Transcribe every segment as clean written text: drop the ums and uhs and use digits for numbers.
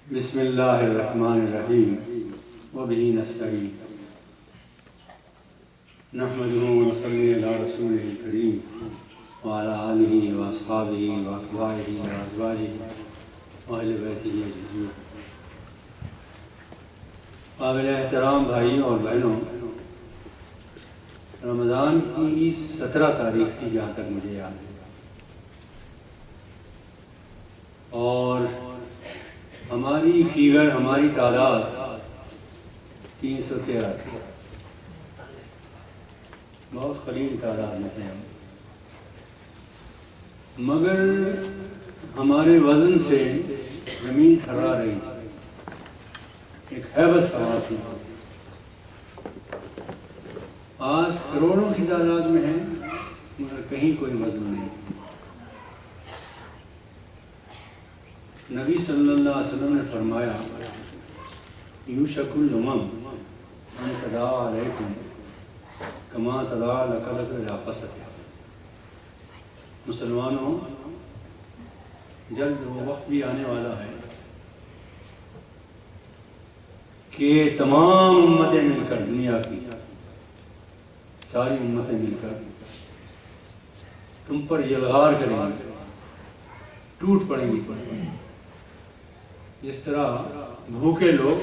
بسم اللہ الرحمن الرحیم وبہ نستعین نحمدہ ونصلی علی رسولہ الکریم وعلی آلہ واصحابہ واتباعہ وازواجہ واہل بیتہ اجمعین۔ قابل احترام بھائیوں اور بہنوں، رمضان کی 17 تاریخ تھی جہاں تک مجھے یاد ہے، اور ہماری فیگر، ہماری تعداد 313 تھی، بہت قلیل تعداد میں تھے ہم، مگر ہمارے وزن سے زمین تھرا رہی تھی، ایک ہیبت سوار تھی۔ آج کروڑوں کی تعداد میں ہیں مگر کہیں کوئی وزن نہیں۔ نبی صلی اللہ علیہ وسلم نے فرمایا یوشک الامم ان تداعی علیکم کما تداعی العقرب الی قصتها۔ مسلمانوں، جلد وہ وقت بھی آنے والا ہے کہ تمام امتیں مل کر، دنیا کی ساری امتیں مل کر تم پر یلغار کریں گی، ٹوٹ پڑیں گی۔ جس طرح بھوکے لوگ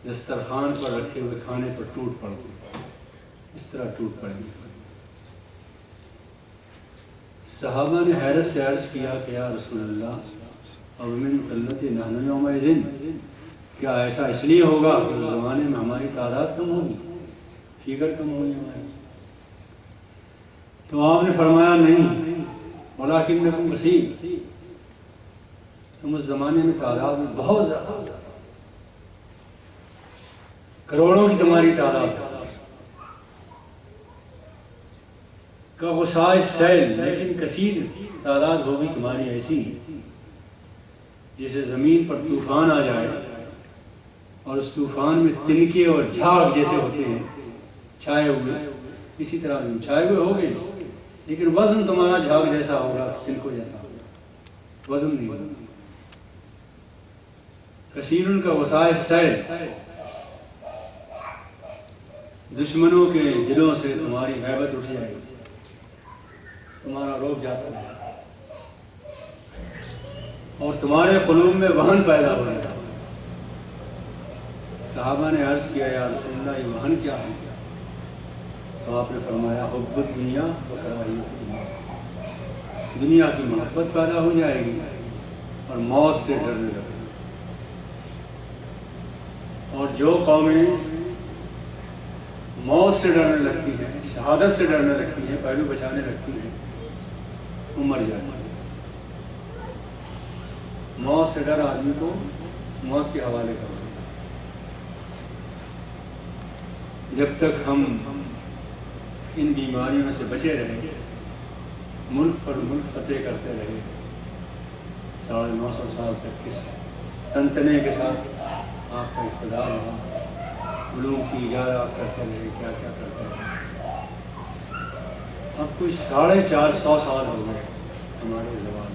دسترخوان پر رکھے ہوئے کھانے پر ٹوٹ پڑتے، اس طرح ٹوٹ پڑیں گے۔ صحابہ نے حیرت سے عرض کیا کہ یا رسول اللہ او من قلت نحن یومئذ، کیا ایسا اس لیے ہوگا کہ اس زمانے میں ہماری تعداد کم ہوگی، فیگر کم ہوگی ہماری؟ تو آپ نے فرمایا نہیں، ولکنکم کثیر، تم اس زمانے میں تعداد میں بہت زیادہ، کروڑوں کی تمہاری تعداد کا غصائے سیل، لیکن کثیر تعداد ہوگی تمہاری ایسی جسے زمین پر طوفان آ جائے اور اس طوفان میں تنکے اور جھاگ جیسے ہوتے ہیں چھائے ہوئے، اسی طرح چھائے ہوئے ہوگے لیکن وزن تمہارا جھاگ جیسا ہوگا، تنکوں جیسا ہوگا، وزن نہیں ہوگا۔ کثیر کا وسائل سیل، دشمنوں کے دلوں سے تمہاری غیبت اٹھ جائے گی، تمہارا روب جاتا ہے اور تمہارے قلوب میں وہن پیدا ہو جائے گا۔ صحابہ نے عرض کیا یا رسول اللہ یہ وہن کیا ہے؟ تو آپ نے فرمایا حب الدنیا و کراہیت الموت، دنیا کی محبت پیدا ہو جائے گی اور موت سے ڈرنے لگے۔ اور جو قومیں موت سے ڈرنے لگتی ہیں، شہادت سے ڈرنے لگتی ہیں، پہلو بچانے لگتی ہیں، وہ مر جاتی ہیں۔ موت سے ڈر آدمی کو موت کے حوالے کرو۔ جب تک ہم ان بیماریوں سے بچے رہیں، ملک پر ملک فتح کرتے رہے، 950 سال تک کس تنتنے کے ساتھ آپ کا اقتدار رہا، علوم کی ایجاد آپ کرتے رہے، کیا کیا کرتے رہے۔ اب کوئی 450 سال ہو گئے ہمارے زبان۔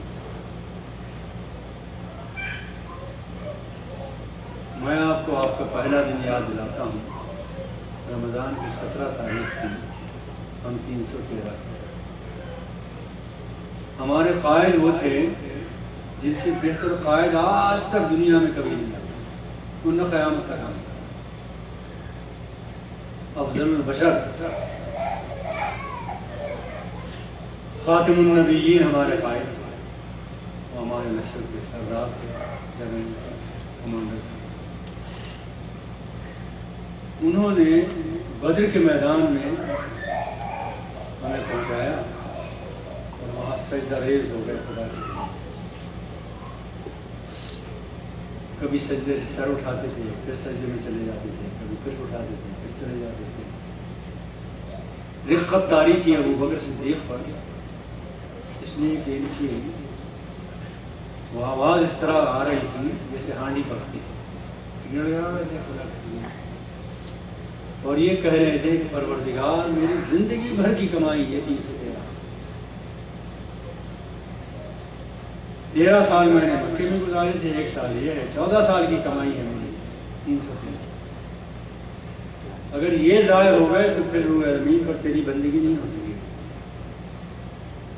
میں آپ کو آپ کا پہلا دن یاد دلاتا ہوں، رمضان کی 17 تاریخ تھی، ہم 313 تھے۔ ہمارے قائد وہ تھے جن سے بہتر قائد آج تک دنیا میں کبھی نہیں آیا، نہ قیامت تک آ سکتا۔ افضل البشر، خاتم النبیین ہمارے قائد تھے، وہ ہمارے لشکر کے سردار تھے، جنرل کمانڈر تھے۔ انہوں نے بدر کے میدان میں ہمیں پہنچایا اور وہاں سجدہ ریز ہو گئے خدا کے۔ کبھی سجدے سے سر اٹھاتے تھے، پھر سجدے میں چلے جاتے تھے، کبھی پھر اٹھاتے تھے، پھر چلے جاتے تھے۔ رقت طاری تھی ابو بکر صدیق پر، اس لیے کہ ان کی وہ آواز اس طرح آ رہی تھی جیسے ہانڈی پکتی، اور یہ کہہ رہے تھے کہ پروردگار میری زندگی بھر کی کمائی یہ 313، 13 سال میں نے مکے میں گزارے تھے، 1 سال یہ ہے، 14 سال کی کمائی ہے میری 300 سے۔ اگر یہ ظاہر ہو گئے تو پھر روئے زمین پر تیری بندگی نہیں ہو سکے،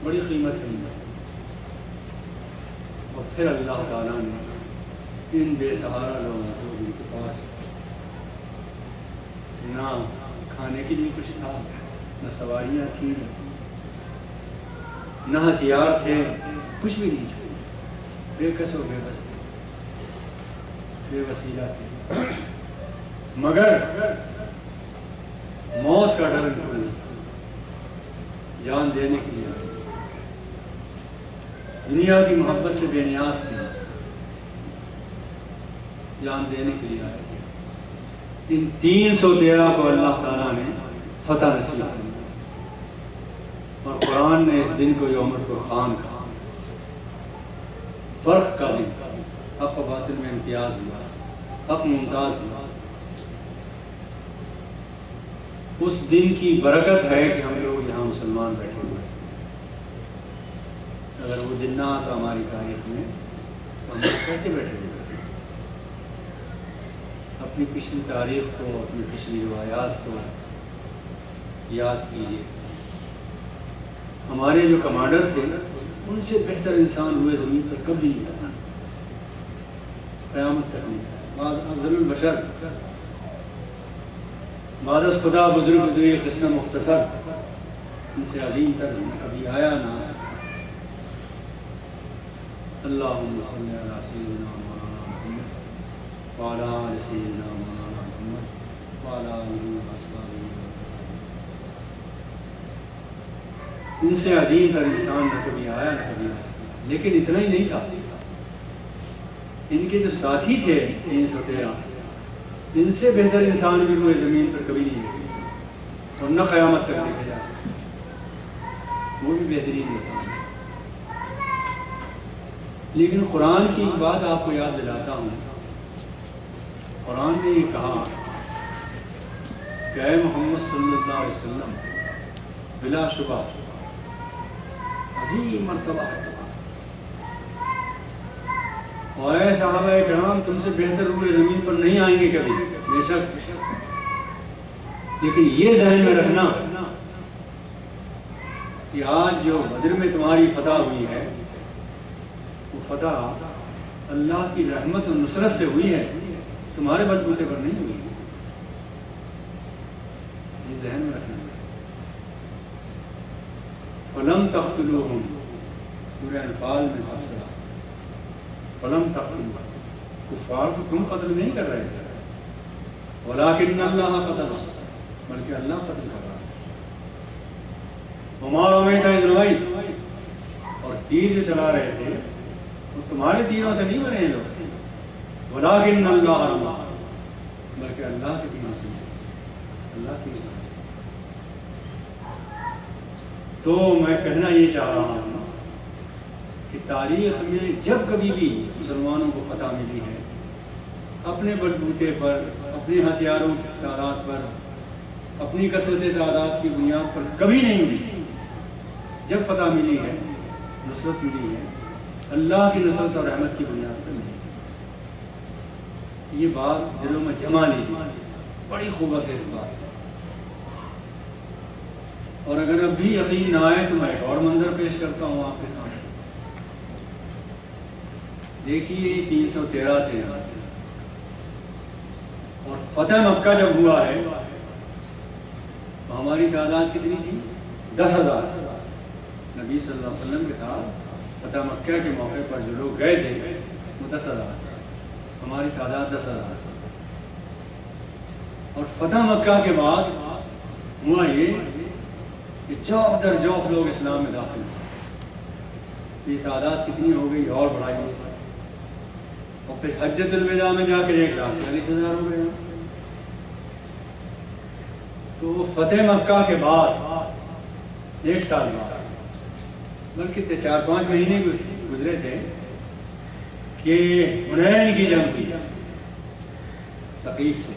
بڑی قیمت ہے۔ اور پھر اللہ تعالیٰ نے ان بے سہارا لوگوں کو جن کے پاس نہ کھانے کے لیے کچھ تھا، نہ سواریاں تھیں، نہ ہتھیار تھے، کچھ بھی نہیں تھے، بے کس و بے بس تھے، بے وسیلہ تھے، مگر موت کا ڈر ان کو نہیں، جان دینے کے لیے آئے، دنیا کی محبت سے بے نیاز تھے، جان دینے کے لیے آئے تھے۔ ان 313 کو اللہ تعالیٰ نے فتح نصیب کی، اور قرآن نے اس دن کو یوم الفرقان کہا، فرق کا دن، حق و باطل میں امتیاز ہوا، حق ممتاز ہوا۔ اس دن کی برکت ہے کہ ہم لوگ یہاں مسلمان بیٹھے ہوئے ہیں۔ اگر وہ دن نہ آتا ہماری تاریخ میں تو ہم کیسے بیٹھے ہوئے؟ اپنی پچھلی تاریخ کو، اپنی پچھلی روایات کو یاد کیجیے۔ ہمارے جو کمانڈر تھے ان سے بہتر انسان ہوئے زمین پر کبھی نہیں آتا، قیامت تک نہیں۔ بعد افضل البشر، بعد از خدا بزرگ جو یہ قصہ مختصر، ان سے عظیم تر کبھی آیا نہ آ سکتا۔ اللہم صلی علی سیدنا مولانا محمد وعلی آل سیدنا مولانا محمد وعلی آلہ وصحبہ۔ ان سے عظیم تر انسان نہ کبھی آیا نہ کبھی آ سکتا۔ لیکن اتنا ہی نہیں تھا، ان کے جو ساتھی تھے 313، ان سے بہتر انسان بھی روئے زمین پر کبھی نہیں دیکھے اور نہ قیامت تک دیکھا جا سکتا، وہ بھی بہترین انسان ہے۔ لیکن قرآن کی ایک بات آپ کو یاد دلاتا ہوں، قرآن نے یہ کہا کہ اے محمد صلی اللہ علیہ وسلم، بلا شبہ عظیم مرتبہ ہے، اور اے صحابہ کرام تم سے بہتر روئے زمین پر نہیں آئیں گے کبھی، بے شک، لیکن یہ ذہن میں رکھنا کہ آج جو بدر میں تمہاری فتح ہوئی ہے وہ فتح اللہ کی رحمت و نصرت سے ہوئی ہے، تمہارے بلبوتے پر نہیں ہوئی، یہ ذہن میں رکھنا۔ فَلَمْ تَقْتُلُوهُمْ، سورہ انفال میں تفسیر، فَلَمْ تَقْتُلُوهُمْ، کفار کو تم قتل نہیں کر رہے تھے، وَلَٰكِنَّ اللَّهَ قَتَلَهُمْ، بلکہ اللہ قتل کر رہا ہے۔ وَمَا رَمَيْتَ إِذْ رَمَيْتَ، اور تیر جو چلا رہے تھے وہ تمہارے تیروں سے نہیں بنے لوگ، وَلَٰكِنَّ اللَّهَ رَمَىٰ، بلکہ اللہ کے تیروں سے، اللہ تیر سے۔ تو میں کہنا یہ چاہ رہا ہوں کہ تاریخ میں جب کبھی بھی مسلمانوں کو فتح ملی ہے، اپنے بلبوتے پر، اپنے ہتھیاروں کی تعداد پر، اپنی کثرت تعداد کی بنیاد پر کبھی نہیں ملی۔ جب فتح ملی ہے، نصرت ملی ہے، اللہ کی نصرت اور رحمت کی بنیاد پر ملی۔ یہ بات دلوں میں جما لیجیے، بڑی قوت ہے اس بات۔ اور اگر اب بھی یقین نہ آئے تو میں ایک اور منظر پیش کرتا ہوں آپ کے سامنے۔ دیکھیے 313 تھے یہاں، اور فتح مکہ جب ہوا ہے تو ہماری تعداد کتنی تھی؟ 10,000۔ نبی صلی اللہ علیہ وسلم کے ساتھ فتح مکہ کے موقع پر جو لوگ گئے تھے وہ 10,000، ہماری تعداد 10,000۔ اور فتح مکہ کے بعد ہوا یہ کہ جوق در جوق لوگ اسلام میں داخل ہوئے، یہ تعداد کتنی ہو گئی اور بڑھائی گئی، اور پھر حجۃ الوداع میں جا کر 1,40,000 ہو گئے۔ تو فتح مکہ کے بعد 1 سال بعد، بلکہ 4-5 مہینے گزرے تھے کہ حنین کی جنگ ہوئی، ثقیف سے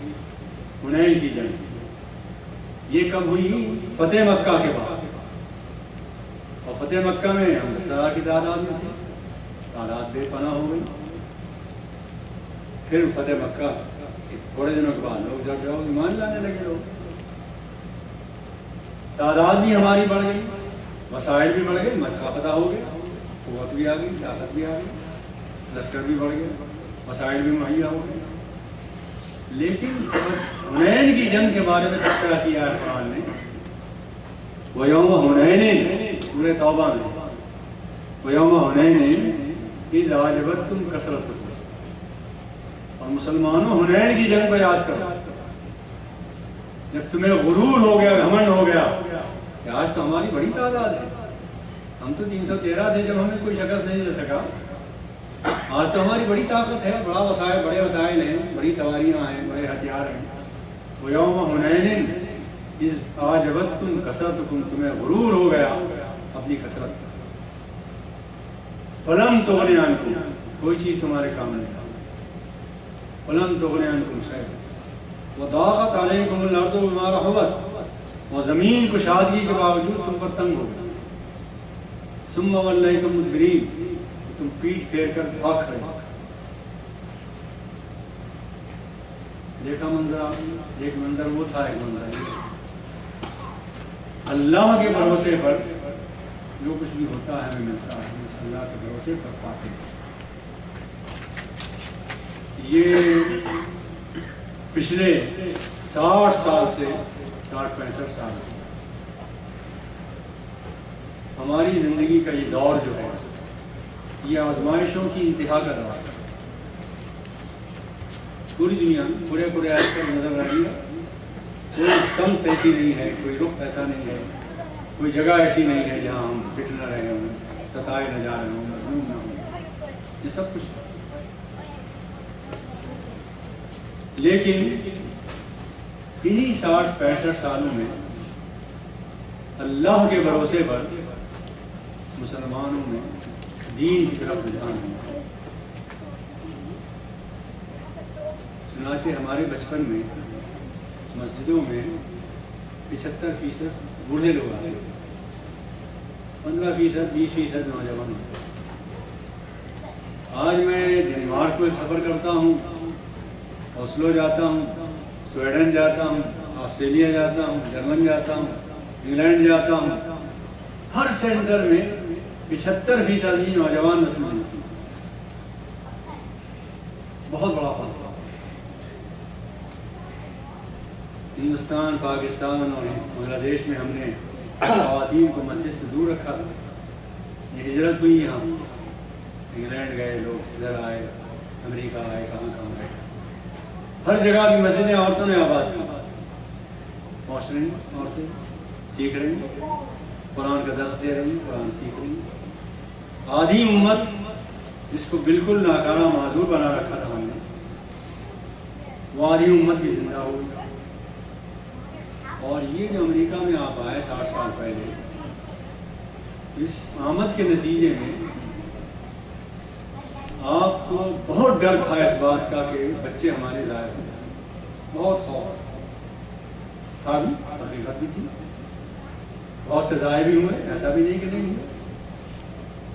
حنین کی جنگ۔ یہ کب ہوئی؟ فتح مکہ کے بعد، اور فتح مکہ میں ہم 10,000 کی تعداد میں تھے، تعداد بے پناہ ہو گئی. پھر فتح مکہ تھوڑے دنوں کے بعد لوگ جب جاؤ ایمان لانے لگے لوگ. تعداد بھی ہماری بڑھ گئی, وسائل بھی بڑھ گئے, مکہ فتح ہو گیا, قوت بھی آ گئی, طاقت بھی آ گئی, لشکر بھی بڑھ گیا, وسائل بھی مہیا ہو گئے. لیکن حنین کی جنگ کے بارے میں تذکرہ کیا ہے قرآن نے. وَيَوْمَ حُنَيْنٍ سورہ توبہ میں, وَيَوْمَ حُنَيْنٍ اِذْ أَعْجَبَتْكُمْ كَثْرَتُكُمْ. اور مسلمانوں حنین کی جنگ کو یاد کرو جب تمہیں غرور ہو گیا, گھمنڈ ہو گیا کہ آج تو ہماری بڑی تعداد ہے, ہم تو 313 تھے جب ہمیں کوئی شکست نہیں دے سکا, آج تو ہماری بڑی طاقت ہے, بڑے وسائل ہیں, بڑی سواریاں ہیں, بڑے ہتھیار ہیں. وَيَوْمَ حُنَيْنٍ اِذْ أَعْجَبَتْكُمْ كَثْرَتُكُمْ تمہیں غرور ہو گیا اپنی کثرت. فَلَمْ تُغْنِ عَنْكُمْ کوئی چیز تمہارے کام نہیں آئی. فَلَمْ تُغْنِ عَنْكُمْ شَيْئًا وَضَاقَتْ عَلَيْكُمُ الْأَرْضُ بِمَا رَحُبَتْ اور زمین کشادگی کے باوجود تم پر تنگ ہو گئی. ثُمَّ وَلَّيْتُمْ مُدْبِرِينَ تم پیٹ پھیر کر بھاگ کھڑے. دیکھا منظر, ایک منظر وہ تھا, ایک منظر اللہ کے بھروسے پر جو کچھ بھی ہوتا ہے ہمیں ملتا ہے, اس اللہ کے بھروسے پر پاتے ہیں. یہ پچھلے 60 سال سے 65 سال سے ہماری زندگی کا یہ دور جو ہے یہ آزمائشوں کی انتہا کا دور ہے. پوری دنیا پورے آج کل نظر آ رہی ہے, کوئی سمت ایسی نہیں ہے, کوئی رخ ایسا نہیں ہے, کوئی جگہ ایسی نہیں ہے جہاں ہم پٹ نہ رہے ہوں, ستائے نہ جا رہے ہوں, مظلوم نہ ہوں, یہ سب کچھ. لیکن انہی 60-65 سالوں میں اللہ کے بھروسے پر مسلمانوں میں دین کی طرف رجحان ہوا. چنانچہ ہمارے بچپن میں مسجدوں میں 75% بوڑھے لوگ آتے تھے, 15% 20% نوجوان ہوتے. آج میں ڈنمارک میں سفر کرتا ہوں, اوسلو جاتا ہوں, سویڈن جاتا ہوں, آسٹریلیا جاتا ہوں, جرمن جاتا ہوں, انگلینڈ جاتا ہوں, ہر سینٹر میں 75% ہی نوجوان نسل ہوتی ہے. بہت بڑا فرق. ہندوستان, پاکستان اور بنگلہ دیش میں ہم نے خواتین کو مسجد سے دور رکھا تھا. یہ ہجرت ہوئی, یہاں انگلینڈ گئے لوگ, ادھر آئے, امریکہ آئے, کہاں گئے, ہر جگہ کی مسجدیں عورتوں نے آباد کی. پہنچ رہی ہیں عورتیں, سیکھ رہی ہیں, قرآن کا درس دے رہی ہیں, قرآن سیکھ رہی ہیں. آدھی امت جس کو بالکل ناکارہ معذور بنا رکھا تھا ہم نے, وہ آدھی امت بھی زندہ ہو گئی. اور یہ جو امریکہ میں آپ آئے 60 سال پہلے, اس آمد کے نتیجے میں آپ کو بہت ڈر تھا اس بات کا کہ بچے ہمارے ضائع ہو جائیں. بہت خوف تھا, بھی حقیقت بھی تھی. بہت سے ضائع بھی ہوئے, ایسا بھی نہیں کہ نہیں ہوئے,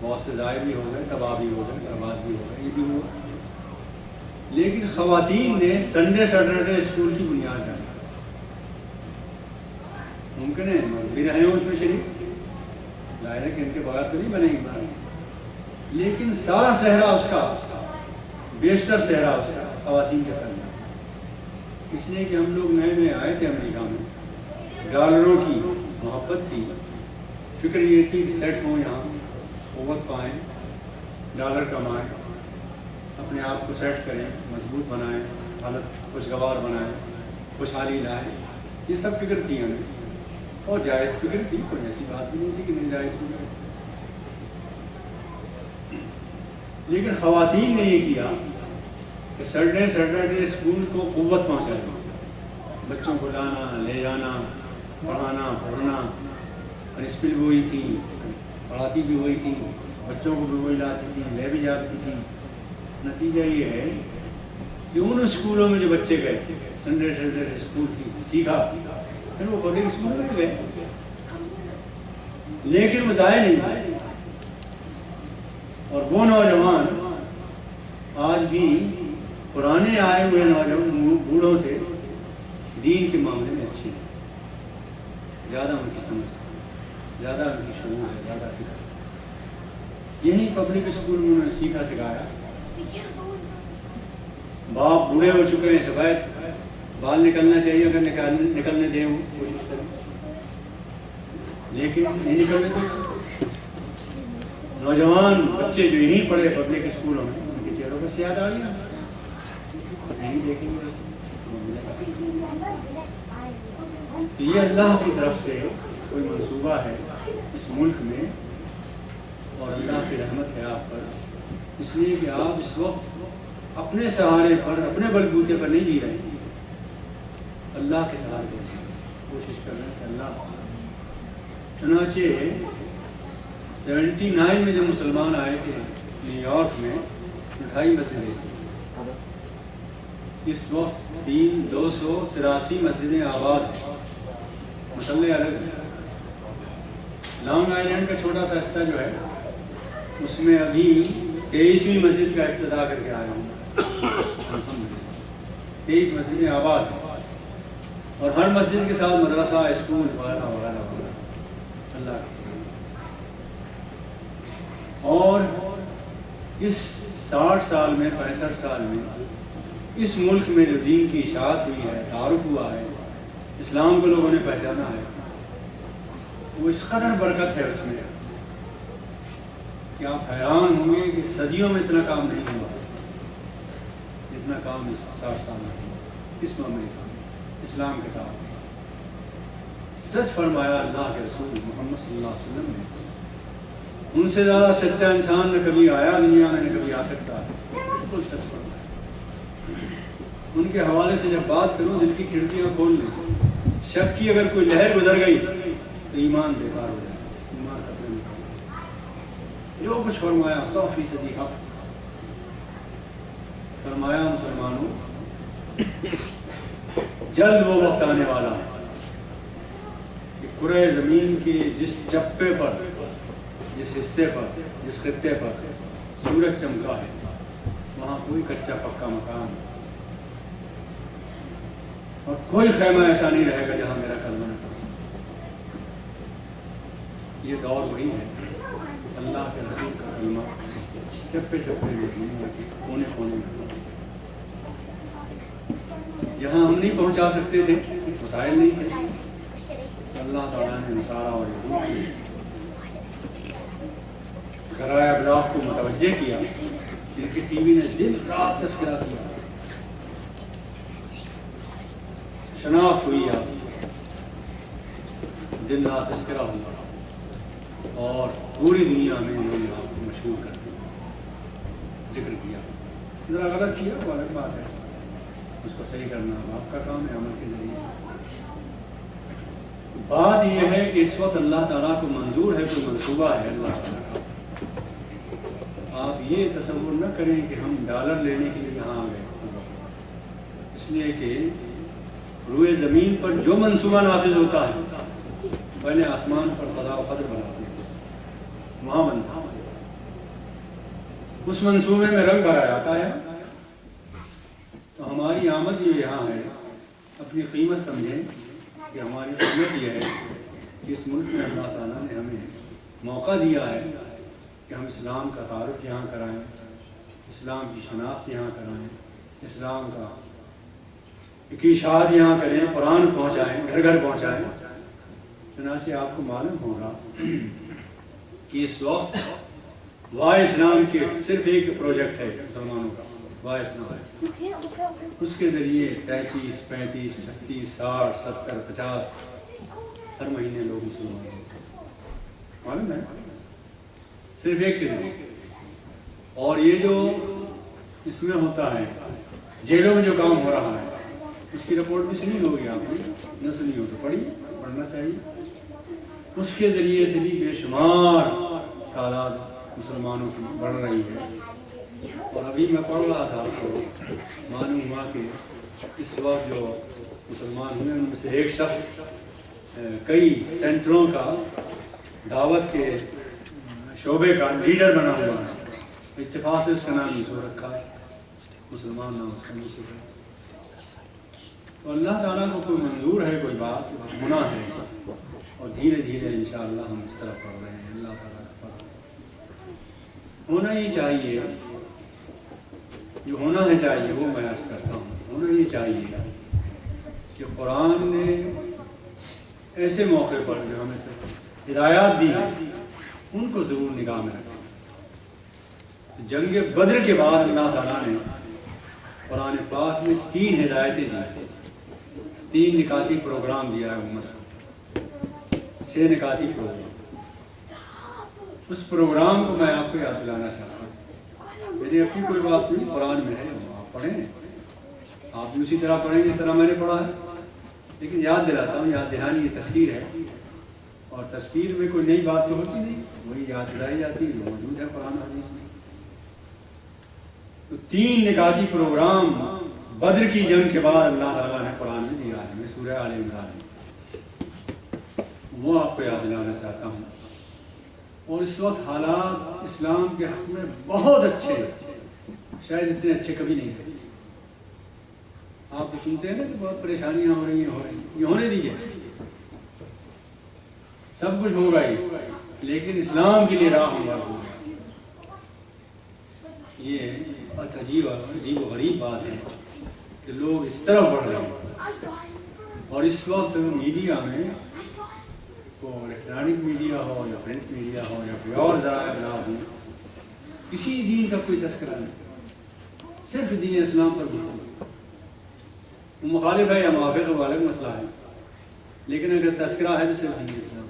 بہت سے ضائع بھی ہو گئے, تباہ بھی ہو گئے, برباد بھی ہو گئے, یہ بھی ہوا. لیکن خواتین نے سنڈے سیٹرڈے اسکول کی بنیاد ڈالی. ممکن ہے مرد بھی رہے ہوں اس میں شریک, ظاہر ہے کہ ان کے بغیر تو نہیں بنے گی, لیکن سارا صحرا اس کا, بیشتر صحرا اس کا خواتین کے سر میں. اس لیے کہ ہم لوگ نئے آئے تھے امریکہ میں, ڈالروں کی محبت تھی, فکر یہ تھی کہ سیٹ ہوں یہاں, قوت پائیں, ڈالر کمائیں, اپنے آپ کو سیٹ کریں, مضبوط بنائیں, حالت خوشگوار بنائیں, خوشحالی لائیں. یہ سب فکر تھی ہمیں, اور جائز فکر تھی, کوئی ایسی بات بھی نہیں تھی کہ نہیں جائز فکر. لیکن خواتین نے یہ کیا کہ سیٹرڈے اسکول کو قوت پہنچائی, بچوں کو لانا, لے جانا, پڑھانا, پڑھنا. پرنسپل بھی وہی تھی, پڑھاتی بھی وہی تھی, بچوں کو بھی وہی لاتی تھی, لے بھی جاتی تھی. نتیجہ یہ ہے کہ ان اسکولوں میں جو بچے گئے سنڈے اسکول کی سیکھا, پھر وہ پبلک اسکول میں گئے, لیکن وہ ضائع نہیں ہوئے. اور وہ نوجوان آج بھی پرانے آئے ہوئے نوجوان بوڑھوں سے دین کے معاملے میں اچھی ہیں، زیادہ ان کی سمجھ، زیادہ ان کی شعور ہے، زیادہ فکر۔ یہی پبلک اسکول میں انہوں نے سیکھا سکھایا۔ باپ بوڑھے ہو چکے ہیں، سفید بال نکلنا چاہیے، اگر نکلنے دیں وہ کوشش کریں، لیکن نہیں نکلنے دیں۔ نوجوان بچے جو یہیں پڑھے پبلک اسکولوں میں، ان کے چہروں پر سیاہ داڑیاں نہیں دیکھیں گے۔ یہ اللہ کی طرف سے کوئی منصوبہ ہے اس ملک میں، اور اللہ کی رحمت ہے آپ پر، اس لیے کہ آپ اس وقت اپنے سہارے پر، اپنے بلبوتے پر نہیں جی رہے ہیں، اللہ کے سہارے پر کوشش کر رہے ہیں کہ اللہ۔ چنانچہ 79 میں جب مسلمان آئے تھے نیو یارک میں، 28 مسجدیں تھیں۔ اس وقت 283 مسجدیں آباد ہیں، مسلح الگ ہیں۔ لانگ آئیلینڈ کا چھوٹا سا حصہ جو ہے، اس میں ابھی 23ویں مسجد کا افتتاح کر کے آیا ہوں۔ 23 مسجدیں آباد ہیں، اور ہر مسجد کے ساتھ مدرسہ، اسکول وغیرہ وغیرہ وغیرہ۔ اللہ اور اس 60 سال میں، 65 سال میں اس ملک میں جو دین کی اشاعت ہوئی ہے، تعارف ہوا ہے، اسلام کو لوگوں نے پہچانا ہے، وہ اس قدر برکت ہے اس میں کہ آپ حیران ہوں گے کہ صدیوں میں اتنا کام نہیں ہوا جتنا کام اس 60 سال میں ہوا اس معاملے کا، اسلام کے تعلق۔ سچ فرمایا اللہ کے رسول محمد صلی اللہ علیہ وسلم نے، ان سے زیادہ سچا انسان نہ کبھی آیا دنیا میں، نہ کبھی آ سکتا ہے۔ بالکل سچ فرمایا۔ ان کے حوالے سے جب بات کروں، دل کی کھڑکیاں کھول لیں، شک کی اگر کوئی لہر گزر گئی تو ایمان بیکار ہو جائے، ایمان خطرے میں۔ جو کچھ فرمایا 100% حق فرمایا۔ مسلمانوں، جلد وہ وقت آنے والا ہے کہ کرۂ زمین کے جس چپے پر، جس حصے پر، جس خطے پر سورج چمکا ہے، وہاں کوئی کچا پکا مکان اور کوئی خیمہ ایسا نہیں رہے گا جہاں میرا کلمہ نہ پڑے۔ یہ دور وہی ہے، اللہ کے رسول کا کلمہ چپے چپے میں، کونے کونے میں، جہاں ہم نہیں پہنچا سکتے تھے، وسائل نہیں تھے، اللہ تعالیٰ نے نصارہ اور یہود ذرائع ابلاغ کو متوجہ کیا، جن کی ٹی وی نے دن رات تذکرہ کیا، شناخت ہوئی، آپ دن رات تذکرہ ہوا، اور پوری دنیا میں انہوں نے آپ کو مشہور کر دیا، ذکر کیا۔ ذرا غلط کیا وہ الگ بات ہے، اس کو صحیح کرنا آپ کا کام ہے عمل کے ذریعے۔ بات یہ ہے کہ اس وقت اللہ تعالیٰ کو منظور ہے، کوئی منصوبہ ہے اللہ تعالیٰ کا۔ آپ یہ تصور نہ کریں کہ ہم ڈالر لینے کے لیے یہاں آ گئے، اس لیے کہ روئے زمین پر جو منصوبہ نافذ ہوتا ہے، پہلے آسمان پر قضاء و قدر بناتے ہیں، وہاں بنتا ہے، اس منصوبے میں رنگ بھرا جاتا ہے۔ تو ہماری آمد یہ یہاں ہے، اپنی قیمت سمجھیں کہ ہماری قیمت یہ ہے کہ اس ملک میں اللہ تعالیٰ نے ہمیں موقع دیا ہے کہ ہم اسلام کا تعارف یہاں کرائیں، اسلام کی شناخت یہاں کرائیں، اسلام کی اشاعت یہاں کریں، قرآن پہنچائیں، گھر گھر پہنچائیں۔ چنانچہ آپ کو معلوم ہوگا کہ اس وقت وائے اسلام کے صرف ایک پروجیکٹ ہے مسلمانوں کا، وائے اسلام، اس کے ذریعے 33، 35، 36، 60، 70، 50 ہر مہینے لوگ مسلمان ہیں، معلوم ہے، صرف ایک کے ذریعے۔ اور یہ جو اس میں ہوتا ہے، جیلوں میں جو کام ہو رہا ہے، اس کی رپورٹ بھی سنی ہوگی آپ نے، نہ سنی ہو تو پڑھیے، پڑھنا چاہیے۔ اس کے ذریعے سے بھی بے شمار تعداد مسلمانوں کی بڑھ رہی ہے۔ اور ابھی میں پڑھ رہا تھا تو معلوم ہوا کہ اس وقت جو مسلمان ہوئے ان میں سے ایک شخص کئی سینٹروں کا دعوت کے شعبے کا لیڈر بنا ہوا ہے، اتفاق سے اس کا نام یوسف رکھا ہے، مسلمان نام اس کا یوسف ہے۔ تو اللہ تعالیٰ کو کوئی منظور ہے کوئی بات گناہ ہے، اور دھیرے دھیرے انشاءاللہ ہم اس طرح پڑھ رہے ہیں۔ اللہ تعالیٰ کا فضل ہونا ہی چاہیے، جو ہونا ہے چاہیے وہ میں عرض کرتا ہوں، ہونا ہی چاہیے کہ قرآن نے ایسے موقع پر جو ہمیں ہدایات دی ہیں ان کو ضرور نگاہ میں رکھیں۔ جنگ بدر کے بعد اللہ تعالیٰ نے قرآن پاک میں 3 ہدایتیں دی، 3 نکاتی پروگرام دیا ہے امت کو، 6 نکاتی پروگرام۔ اس پروگرام کو میں آپ کو یاد دلانا چاہتا ہوں۔ میری اپنی کوئی بات نہیں، قرآن میں ہے، آپ پڑھیں، آپ بھی اسی طرح پڑھیں گے جس طرح میں نے پڑھا ہے، لیکن یاد دلاتا ہوں، یاد دہانی یہ تذکیر ہے، اور تذکیر میں کوئی نئی بات تو ہوتی نہیں، وہی یاد دلائی جاتی ہے جو موجود ہے قرآن حدیث میں۔ تو 3 نکاتی پروگرام بدر کی جنگ کے بعد اللہ تعالیٰ نے قرآن میں دیا ہے، میں سورہ آل عمران میں، وہ آپ کو یاد دلانا چاہتا ہوں۔ اور اس وقت حالات اسلام کے حق میں بہت اچھے، شاید اتنے اچھے کبھی نہیں تھے۔ آپ تو سنتے ہیں نا کہ بہت پریشانیاں ہو رہی ہیں، یہ ہونے دیجیے، سب کچھ ہوگا ہی، لیکن اسلام کے لیے راہ ہموار ہوگا۔ یہ بہت عجیب و غریب بات ہے کہ لوگ اس طرح بڑھ رہے ہیں، اور اس وقت میڈیا میں، وہ الیکٹرانک میڈیا ہو یا پرنٹ میڈیا ہو یا کوئی اور ذرائع ابلاغ ہو، کسی دین کا کوئی تذکرہ نہیں، صرف دین اسلام پر گفتگو۔ وہ مخالف ہے یا موافق ہے وہ الگ مسئلہ ہے، لیکن اگر تذکرہ ہے تو صرف دین اسلام۔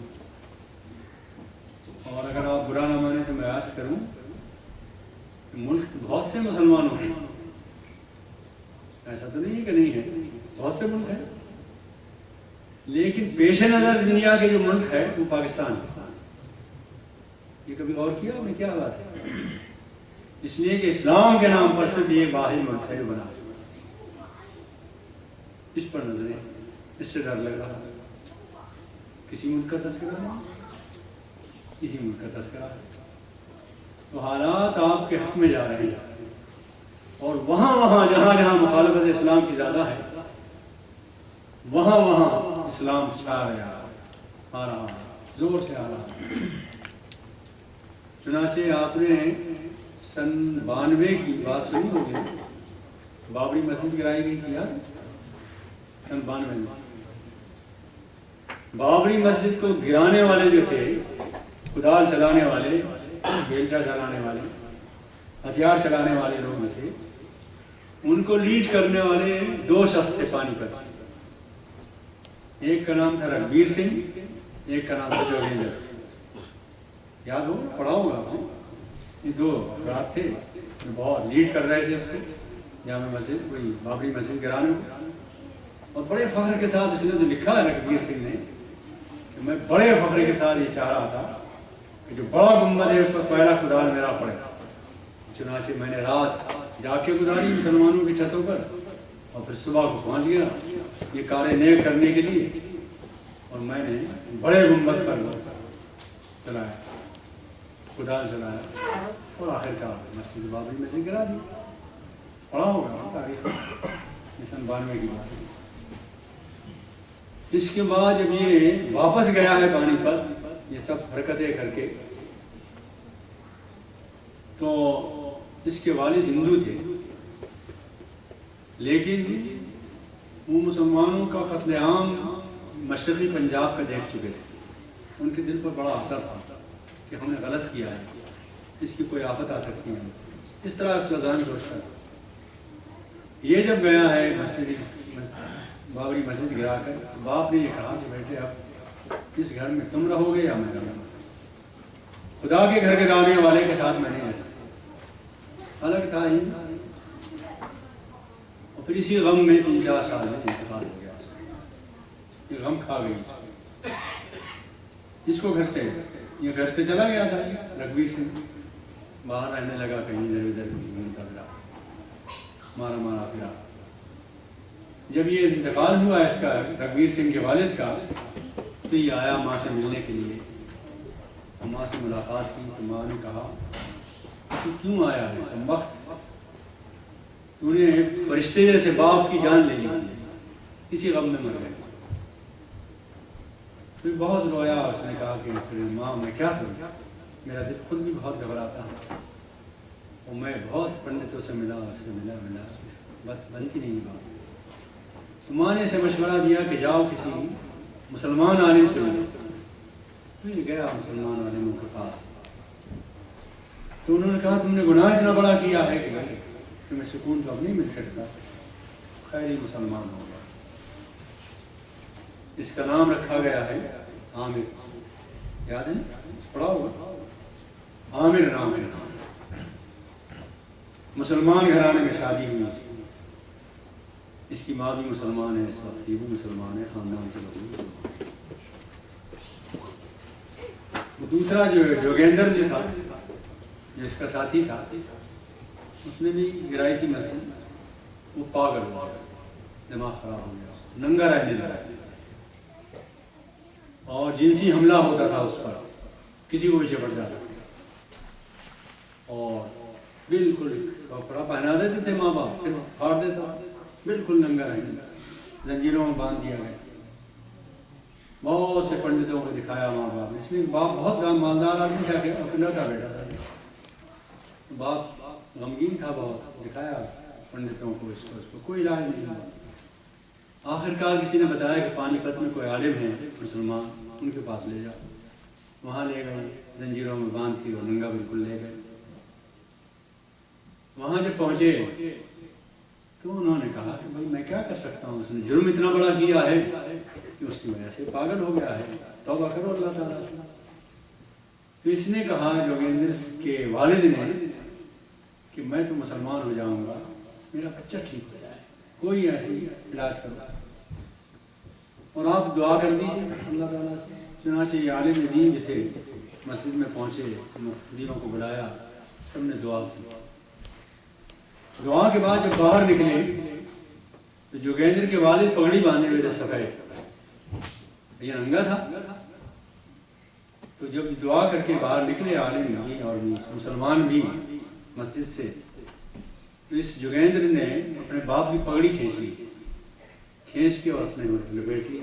اور اگر آپ برا نہ مانیں تو میں عرض کروں کہ ملک بہت سے مسلمانوں ہیں، ایسا تو نہیں ہے کہ نہیں ہے، بہت سے ملک ہیں، لیکن پیش نظر دنیا کے جو ملک ہے وہ پاکستان ہے۔ یہ کبھی غور کیا ہم نے کیا بات ہے؟ اس لیے کہ اسلام کے نام پر صرف یہ واحد ملک ہے بنا، اس پر نظریں، اس سے ڈر لگ رہا ہے۔ کسی ملک کا تذکرہ نہیں، کسی ملک کا تذکرہ ہے۔ تو حالات آپ کے حق میں جا رہے ہیں، اور وہاں جہاں مخالفت اسلام کی زیادہ ہے، وہاں اسلام چھا رہا آ رہا، زور سے آ رہا۔ چنانچہ آپ نے سن 92 کی بات سنی ہوگی، بابری مسجد گرائی گئی تھی یار، سن 92 میں بابری مسجد کو گرانے والے جو تھے، کدال چلانے والے، بیلچہ چلانے والے، ہتھیار چلانے والے لوگ تھے، ان کو لیڈ کرنے والے 2 شخص تھے پانی پت۔ ایک کا نام تھا رگبیر سنگھ، ایک کا نام تھا جوگیندر، یاد ہو پڑھا ہوگا آپ نے۔ یہ 2 افراد تھے جو بہت لیڈ کر رہے تھے اس کو، جامع مسجد، وہی بابری مسجد گرانے کو۔ اور بڑے فخر کے ساتھ اس نے جو لکھا ہے رگبیر سنگھ نے، کہ میں بڑے فخر کے ساتھ یہ چاہ رہا تھا کہ جو بڑا گنبد ہے اس پر پہلا کدال میرا پڑے۔ چنانچہ میں نے رات جا کے گزاری مسلمانوں کی چھتوں پر، اور پھر صبح کو پہنچ گیا یہ کاریں نیک کرنے کے لیے، اور میں نے بڑے گنبد پر چلایا، کدال چلایا، اور آخر کار مسجد بابری مسجد گرا دی۔ پڑھا ہوگا تاریخ، سن 92 کی بات۔ اس کے بعد جب یہ واپس گیا ہے پانی پر، یہ سب حرکتیں کر کے، تو اس کے والد ہندو تھے، لیکن وہ مسلمانوں کا قتل عام مشرقی پنجاب کا دیکھ چکے تھے۔ ان کے دل پر بڑا اثر تھا کہ ہم نے غلط کیا ہے، اس کی کوئی آفت آ سکتی ہے، اس طرح اس کا ذہن سوچتا ہے۔ یہ جب گیا ہے بابری مسجد گرا کر، باپ نے یہ کہا کہ بیٹے اب اس گھر میں تم رہو گے یا میں رہوں گا، خدا کے گھر گرانے والے کے ساتھ میں نہیں رہ سکتا، الگ تھا ہی۔ اور پھر اسی غم میں 3-4 سال میں انتقال ہو گیا، یہ غم کھا گئی اس کو۔ یہ گھر سے چلا گیا تھا رگبیر سنگھ، باہر رہنے لگا، کہیں ادھر ادھر گھومتا پھرا، مارا پھرا۔ جب یہ انتقال ہوا اس کا، رگبیر سنگھ کے والد کا، تو یہ آیا ماں سے ملنے کے لیے، ماں سے ملاقات کی، تو ماں نے کہا تو کیوں آیا ہے کم وقت، تو نے فرشتے جیسے باپ کی جان لے لی تھی، اسی غم میں مر گئے۔ پھر بہت رویا، اس نے کہا کہ پھر ماں میں کیا کروں، میرا دل خود بھی بہت گھبراتا ہے، اور میں بہت پنڈتوں سے ملا، اس سے ملا بات بنتی نہیں بات۔ تو ماں نے اسے مشورہ دیا کہ جاؤ کسی مسلمان عالم سے ملو۔ پھر گیا مسلمان عالموں کے پاس، تو انہوں نے کہا تم نے گناہ اتنا بڑا کیا ہے کہ میں سکون تو اب نہیں مل سکتا، خیر مسلمان ہو گیا۔ اس کا نام رکھا گیا ہے عامر، یاد ہے پڑھا ہوگا، عامر نام ہے۔ مسلمان گھرانے میں شادی ہوئی اس کی ماں بھی مسلمان ہے، اس وقت یہ بھی مسلمان ہے، خاندان کے لوگ بھی مسلمان۔ دوسرا جو جوگیندر جو تھا، جو اس کا ساتھی تھا، اس نے بھی گرائی تھی مسجد، وہ پاگل ہوا، دماغ خراب ہو گیا، ننگا رہنے لگا، اور جنسی حملہ ہوتا تھا اس پر، کسی کو بھی چپٹ جاتا اور بالکل کپڑا پہنا دیتے تھے ماں باپ، پھر پھاڑ دیتا، بالکل ننگا رہنے لگا، زنجیروں میں باندھ دیا گیا۔ بہت سے پنڈتوں کو دکھایا ماں باپ نے، اس لیے باپ بہت مالدار آدمی تھا کہ اپنا تھا بیٹا تھا، باپ غمگین تھا بہت، دکھایا پنڈتوں کو، اس کو کوئی علاج نہیں ہوا۔ آخر کار کسی نے بتایا کہ پانی پت میں کوئی عالم ہے مسلمان، ان کے پاس لے جاؤ۔ وہاں لے گئے، زنجیروں میں باندھ کے اور ننگا بالکل لے گئے۔ وہاں جب پہنچے تو انہوں نے کہا کہ بھائی میں کیا کر سکتا ہوں، اس نے جرم اتنا بڑا کیا ہے کہ اس کی وجہ سے پاگل ہو گیا ہے، توبہ کرو اللہ تعالیٰ سے۔ تو اس نے کہا جوگیندر کے والد نے کہ میں تو مسلمان ہو جاؤں گا، میرا بچہ ٹھیک ہو جائے، کوئی ایسی علاج کرو، اور آپ دعا کر دیجیے اللہ تعالیٰ سے۔ چنانچہ یہ عالم دین جو تھے مسجد میں پہنچے، مقتدیوں کو بلایا، سب نے دعا کی۔ دعا کے بعد جب باہر نکلے تو جوگیندر کے والد پگڑی باندھے ہوئے تھے سفید، یہ ننگا تھا۔ تو جب دعا کر کے باہر نکلے عالم بھی اور مسلمان بھی مسجد سے، تو اس جوگیندر نے اپنے باپ کی پگڑی کھینچ لی، کھینچ کے اور اپنے لپیٹ لی۔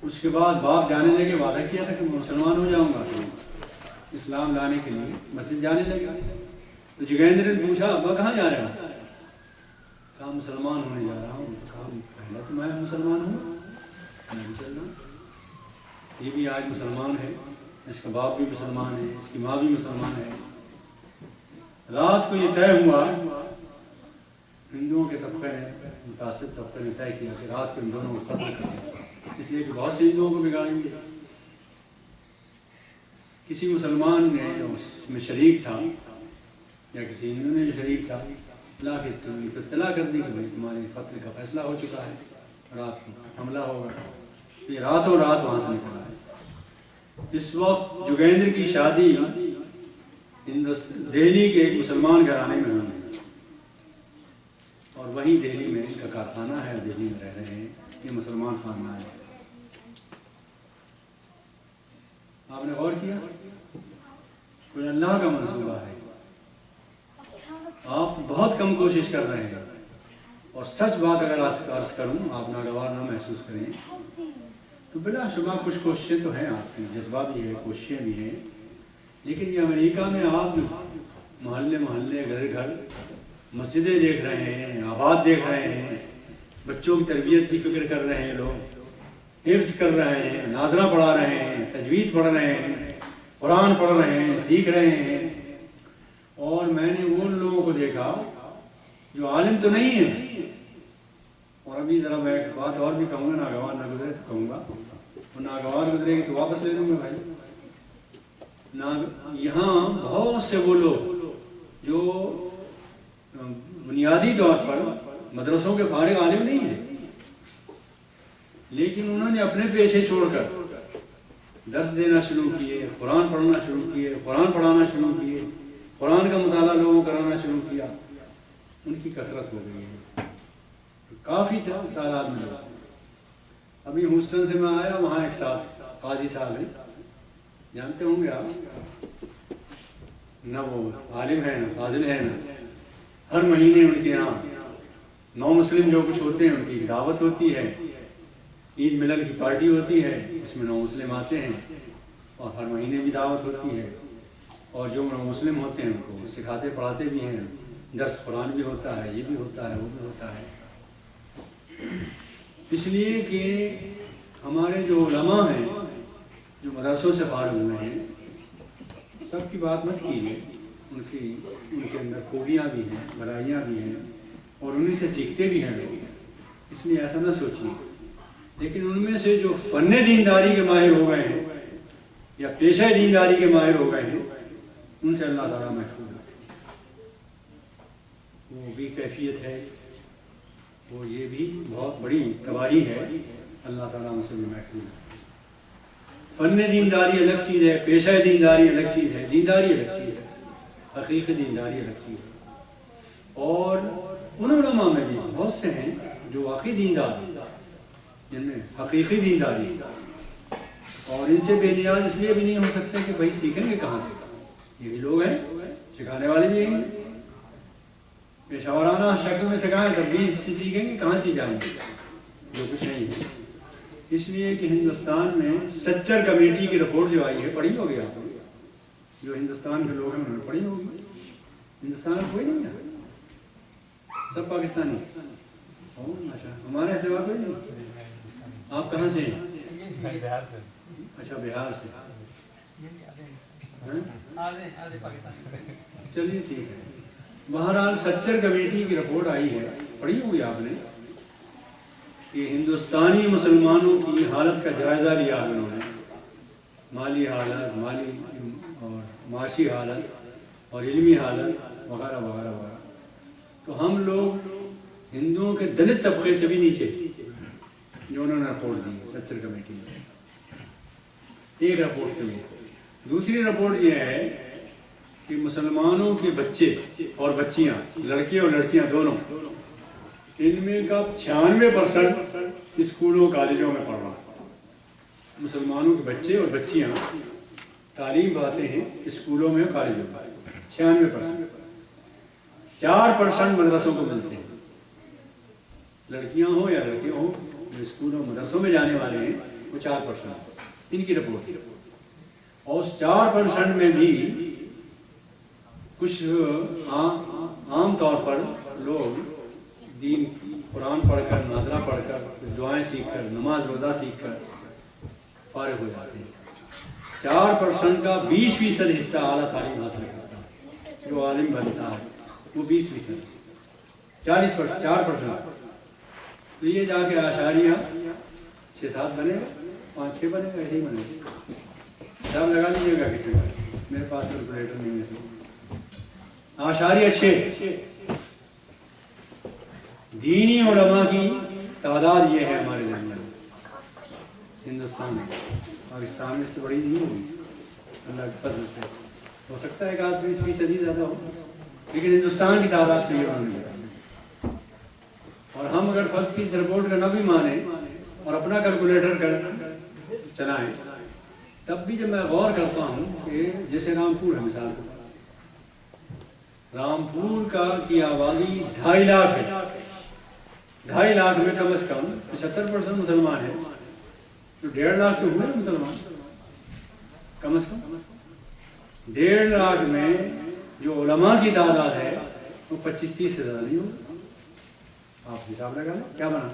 اس کے بعد باپ جانے لگے، وعدہ کیا تھا کہ میں مسلمان ہو جاؤں گا، تو اسلام لانے کے لیے مسجد جانے لگے۔ تو جوگیندر نے پوچھا ابا کہاں جا رہے ہیں؟ کہا مسلمان ہونے جا رہا ہوں۔ کہا پہلا تو میں مسلمان ہوں، میں بھی چل رہا ہوں۔ یہ بھی آج مسلمان ہے، اس کا باپ بھی مسلمان ہے، اس کی ماں بھی مسلمان ہے۔ رات کو یہ طے ہوا، ہندوؤں کے طبقے نے، متعصب طبقے نے طے کیا کہ رات کو ان دونوں کو قتل کریں، اس لیے کہ بہت سے ہندوؤں کو بگاڑیں گے۔ کسی مسلمان نے جو اس میں شریک تھا یا کسی ہندو نے جو شریک تھا، لا کے اطلاع کر دی کہ بھائی تمہارے قتل کا فیصلہ ہو چکا ہے، رات کو حملہ ہوگا۔ یہ راتوں رات وہاں سے نکلا ہے۔ اس وقت جوگیندر کی شادی دہلی کے ایک مسلمان گھرانے میں ہوئی، اور وہیں دہلی میں ان کا کارخانہ ہے، دہلی میں رہ رہے ہیں، یہ مسلمان خاندان ہے۔ آپ نے غور کیا، کوئی اللہ کا منصوبہ ہے، آپ بہت کم کوشش کر رہے ہیں، اور سچ بات اگر عرض کروں، آپ ناگوار نہ محسوس کریں، تو بلا شبہ کچھ کوششیں تو ہیں، آپ کی جذبہ بھی ہے، کوششیں بھی ہیں، لیکن یہ امریکہ میں آپ محلے محلے گھر گھر مسجدیں دیکھ رہے ہیں، آباد دیکھ رہے ہیں، بچوں کی تربیت کی فکر کر رہے ہیں، لوگ حفظ کر رہے ہیں، ناظرہ پڑھا رہے ہیں، تجوید پڑھ رہے ہیں، قرآن پڑھ رہے ہیں، سیکھ رہے ہیں۔ اور میں نے ان لوگوں کو دیکھا جو عالم تو نہیں ہیں، اور ابھی ذرا میں ایک بات اور بھی کہوں گا، ناگوار نہ گزرے تو کہوں گا، اور ناگوار گزرے گی تو واپس لے لوں گا بھائی۔ یہاں بہت سے وہ لوگ جو بنیادی طور پر مدرسوں کے فارغ عالم نہیں ہیں، لیکن انہوں نے اپنے پیشے چھوڑ کر درس دینا شروع کیے، قرآن پڑھنا شروع کیے، قرآن پڑھانا شروع کیے، قرآن کا مطالعہ لوگوں کرانا شروع کیا۔ ان کی کثرت ہو گئی ہے، کافی تعداد میں لوگ۔ ابھی ہوسٹن سے میں آیا، وہاں ایک صاحب قاضی صاحب ہیں، جانتے ہوں گے آپ، نہ وہ عالم ہے، نہ فاضل ہے، نہ ہر مہینے ان کے یہاں نو مسلم جو کچھ ہوتے ہیں ان کی دعوت ہوتی ہے، عید ملن کی پارٹی ہوتی ہے، اس میں نو مسلم آتے ہیں اور ہر مہینے بھی دعوت ہوتی ہے، اور جو نو مسلم ہوتے ہیں ان کو سکھاتے پڑھاتے بھی ہیں، درس قرآن بھی ہوتا ہے، یہ بھی ہوتا ہے، وہ بھی ہوتا ہے۔ اس لیے کہ ہمارے جو علماء ہیں جو مدرسوں سے فارغ ہوئے ہیں، سب کی بات مت کیجیے، ان کے اندر خوبیاں بھی ہیں، برائیاں بھی ہیں، اور انہیں سے سیکھتے بھی ہیں لوگ، اس لیے ایسا نہ سوچیے۔ لیکن ان میں سے جو فن دینداری کے ماہر ہو گئے ہیں یا پیشہ دینداری کے ماہر ہو گئے ہیں، ان سے اللہ تعالیٰ محفوظ رکھے۔ وہ بھی کیفیت ہے، وہ یہ بھی بہت بڑی تباہی ہے، اللہ تعالیٰ ان سے بھی محفوظ رکھے۔ فن دینداری الگ چیز ہے، پیشہ دینداری الگ چیز ہے، دینداری الگ چیز ہے، حقیقی دینداری الگ چیز ہے۔ اور ان علماء میں بھی بہت سے ہیں جو واقعی دیندار ہیں، جن میں حقیقی دینداری ہے، اور ان سے بے نیاز اس لیے بھی نہیں ہو سکتے کہ بھائی سیکھیں گے کہاں سے، یہ بھی لوگ ہیں، سکھانے والے بھی ہیں، پیشہ ورانہ شکل میں سکھائیں تب بھی اس سے سیکھیں گے، کہاں سے جائیں گے، جو کچھ نہیں ہے۔ اس لیے کہ ہندوستان میں سچر کمیٹی کی رپورٹ جو آئی ہے، پڑھی ہوگی آپ نے، جو ہندوستان کے لوگ ہیں انہوں نے پڑھی ہوگی۔ ہندوستان میں کوئی نہیں ہے، سب پاکستانی، ہمارے سوا کوئی نہیں۔ آپ کہاں سے ہیں؟ بہار سے۔ اچھا، بہار سے، چلیے ٹھیک ہے۔ بہرحال سچر کمیٹی کی رپورٹ آئی ہے، پڑھی ہوئی آپ نے، کہ ہندوستانی مسلمانوں کی حالت کا جائزہ لیا ہے انہوں نے، مالی حالت، مالی اور معاشی حالت اور علمی حالت وغیرہ وغیرہ وغیرہ۔ تو ہم لوگ ہندوؤں کے دلت طبقے سے بھی نیچے، جو انہوں نے رپورٹ دی سچر کمیٹی میں، ایک رپورٹ کے لیے۔ دوسری رپورٹ یہ ہے کہ مسلمانوں کے بچے اور بچیاں، لڑکے اور لڑکیاں دونوں، ان میں کا 96% اسکولوں کالجوں میں پڑھ رہا ہے۔ مسلمانوں کے بچے اور بچیاں تعلیم پاتے ہیں اسکولوں میں اور کالجوں میں، 96%۔ 4% مدرسوں کو ملتے ہیں، لڑکیاں ہوں یا لڑکے ہوں، جو اسکولوں مدرسوں میں جانے والے ہیں وہ 4%، ان کی رپورٹ۔ اور اس 4% میں بھی کچھ عام طور پر لوگ دین قرآن پڑھ کر، ناظرہ پڑھ کر، دعائیں سیکھ کر، نماز روزہ سیکھ کر فارغ ہو جاتے ہیں۔ 4% کا 20% حصہ اعلیٰ تعلیم حاصل کرتا ہے، جو عالم بنتا ہے وہ 20%، 40%، 4%۔ تو یہ جا کے اعشاریہ 6-7 بنے گا، 5-6 بنے گا، ایسے ہی بنے گا۔ حساب لگا لیجیے گا کسی کا، میرے پاس کیلکولیٹر نہیں ہے۔ اعشاریہ 6 دینی علماء کی تعداد یہ ہے ہمارے درمیان ہندوستان میں۔ پاکستان میں اس سے بڑی نہیں ہوگی اللہ کے فضل سے، ہو سکتا ہے کہ 8-20% زیادہ ہو، لیکن ہندوستان کی تعداد تو یہ بن گئی۔ اور ہم اگر فرض کی اس رپورٹ کا نہ بھی مانیں اور اپنا کیلکولیٹر کر چلائیں، تب بھی جب میں غور کرتا ہوں کہ جیسے رامپور ہے مثال کے طور پر، رامپور کی آبادی 2.5 لاکھ ہے، 2.5 لاکھ میں کم از کم 75% مسلمان ہیں، تو 1.5 لاکھ تو ہوئے مسلمان کم از کم۔ 1.5 لاکھ میں جو علماء کی تعداد ہے وہ 25-30 سے زیادہ نہیں ہوگی۔ آپ حساب لگا لیں کیا بنا۔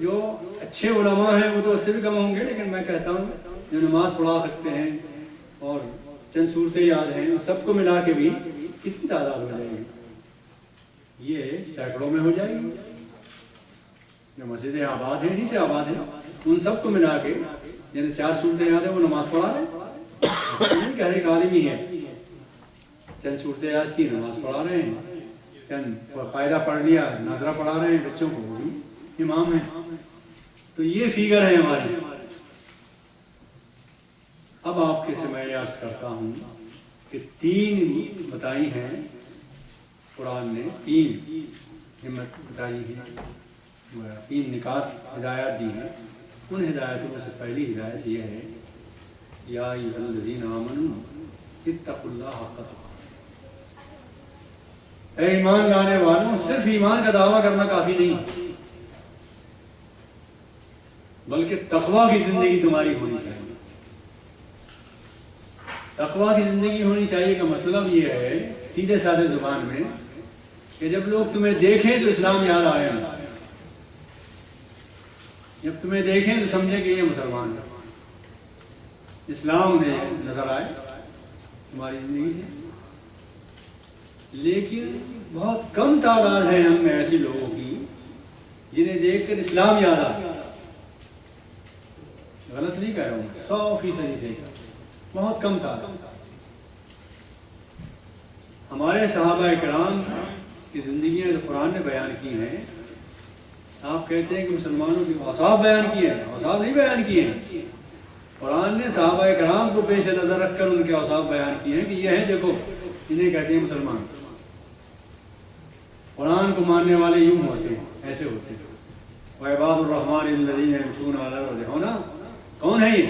جو اچھے علماء ہیں وہ تو اس سے بھی کم ہوں گے، لیکن میں کہتا ہوں جو نماز پڑھا سکتے ہیں اور چند صورتیں یاد ہیں، سب کو ملا کے بھی کتنی تعداد ہو جائے گی، یہ سینکڑوں میں ہو جائے گی۔ جو مسجدیں آباد ہیں، نہیں سے آباد ہیں، ان سب کو ملا کے، یعنی 4 صورتیں یاد ہیں وہ نماز پڑھا رہے ہیں، کہہ رہے عالم ہی ہے، چند صورتیں یاد کی نماز پڑھا رہے ہیں، چند قاعدہ پڑھ لیا ناظرہ پڑھا رہے ہیں بچوں کو، وہ بھی امام ہیں۔ تو یہ فیگر ہے ہماری۔ اب آپ کے سے میں عرض کرتا ہوں کہ 3 بتائی ہیں قرآن نے، 3 ہمت بتائی ہے، 3 نکات ہدایات دی ہیں۔ ان ہدایتوں میں سے پہلی ہدایت یہ ہے یا ایھاالذین آمنوا اتقوا اللہ حق تقاته، اے ایمان لانے والوں، صرف ایمان کا دعویٰ کرنا کافی نہیں، بلکہ تقویٰ کی زندگی تمہاری ہونی چاہیے۔ تقویٰ کی زندگی ہونی چاہیے کا مطلب یہ ہے سیدھے سادے زبان میں کہ جب لوگ تمہیں دیکھیں تو اسلام یاد آئے، جب تمہیں دیکھیں تو سمجھیں کہ یہ مسلمان ہے، اسلام انہیں نظر آئے تمہاری زندگی سے۔ لیکن بہت کم تعداد ہے ہم میں ایسے لوگوں کی جنہیں دیکھ کر اسلام یاد آتا۔ غلط نہیں کہہ رہا ہوں، 100% صحیح، بہت کم تعداد۔ ہمارے صحابہ کرام کی زندگیاں جو قرآن نے بیان کی ہیں، آپ کہتے ہیں کہ مسلمانوں کی اوصاف بیان کیے ہیں، اوصاف نہیں بیان کیے ہیں۔ قرآن نے صحابہ کرام کو پیش نظر رکھ کر ان کے اوصاف بیان کیے ہیں کہ یہ ہیں، دیکھو انہیں کہتے ہیں مسلمان۔ قرآن کو ماننے والے یوں ہوتے ہیں، ایسے ہوتے ہیں۔ وعباد الرحمن الذین یمشون علی الارض ہونا، کون ہے یہ؟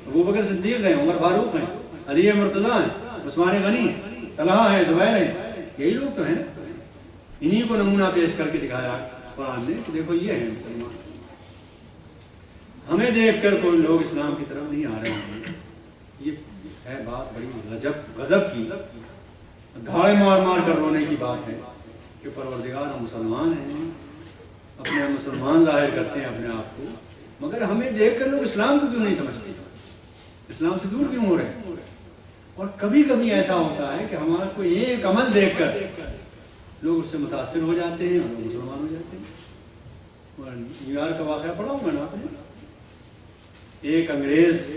ابوبکر صدیق ہیں، عمر فاروق ہیں، علی مرتضیٰ ہیں، عثمان غنی ہیں، طلحہ ہیں، زبیر ہیں، یہی لوگ تو ہیں۔ انہی کو نمونہ پیش کر کے دکھایا قرآن نے کہ دیکھو یہ ہیں مسلمان۔ ہمیں دیکھ کر کوئی لوگ اسلام کی طرف نہیں آ رہے ہیں، یہ ہے بات بڑی غضب کی، دھاڑے مار مار کر رونے کی بات ہے کہ پروردگار ہم مسلمان ہیں، اپنے مسلمان ظاہر کرتے ہیں اپنے آپ کو، مگر ہمیں دیکھ کر لوگ اسلام کو کیوں نہیں سمجھتے، اسلام سے دور کیوں ہو رہے ہیں۔ اور کبھی کبھی ایسا ہوتا ہے کہ ہمارا کوئی ایک عمل دیکھ کر لوگ اس سے متاثر ہو جاتے ہیں اور لوگ مسلمان ہو جاتے ہیں۔ اور نیو یارک کا واقعہ پڑھا ہوں میں نے، آپ نے، ایک انگریز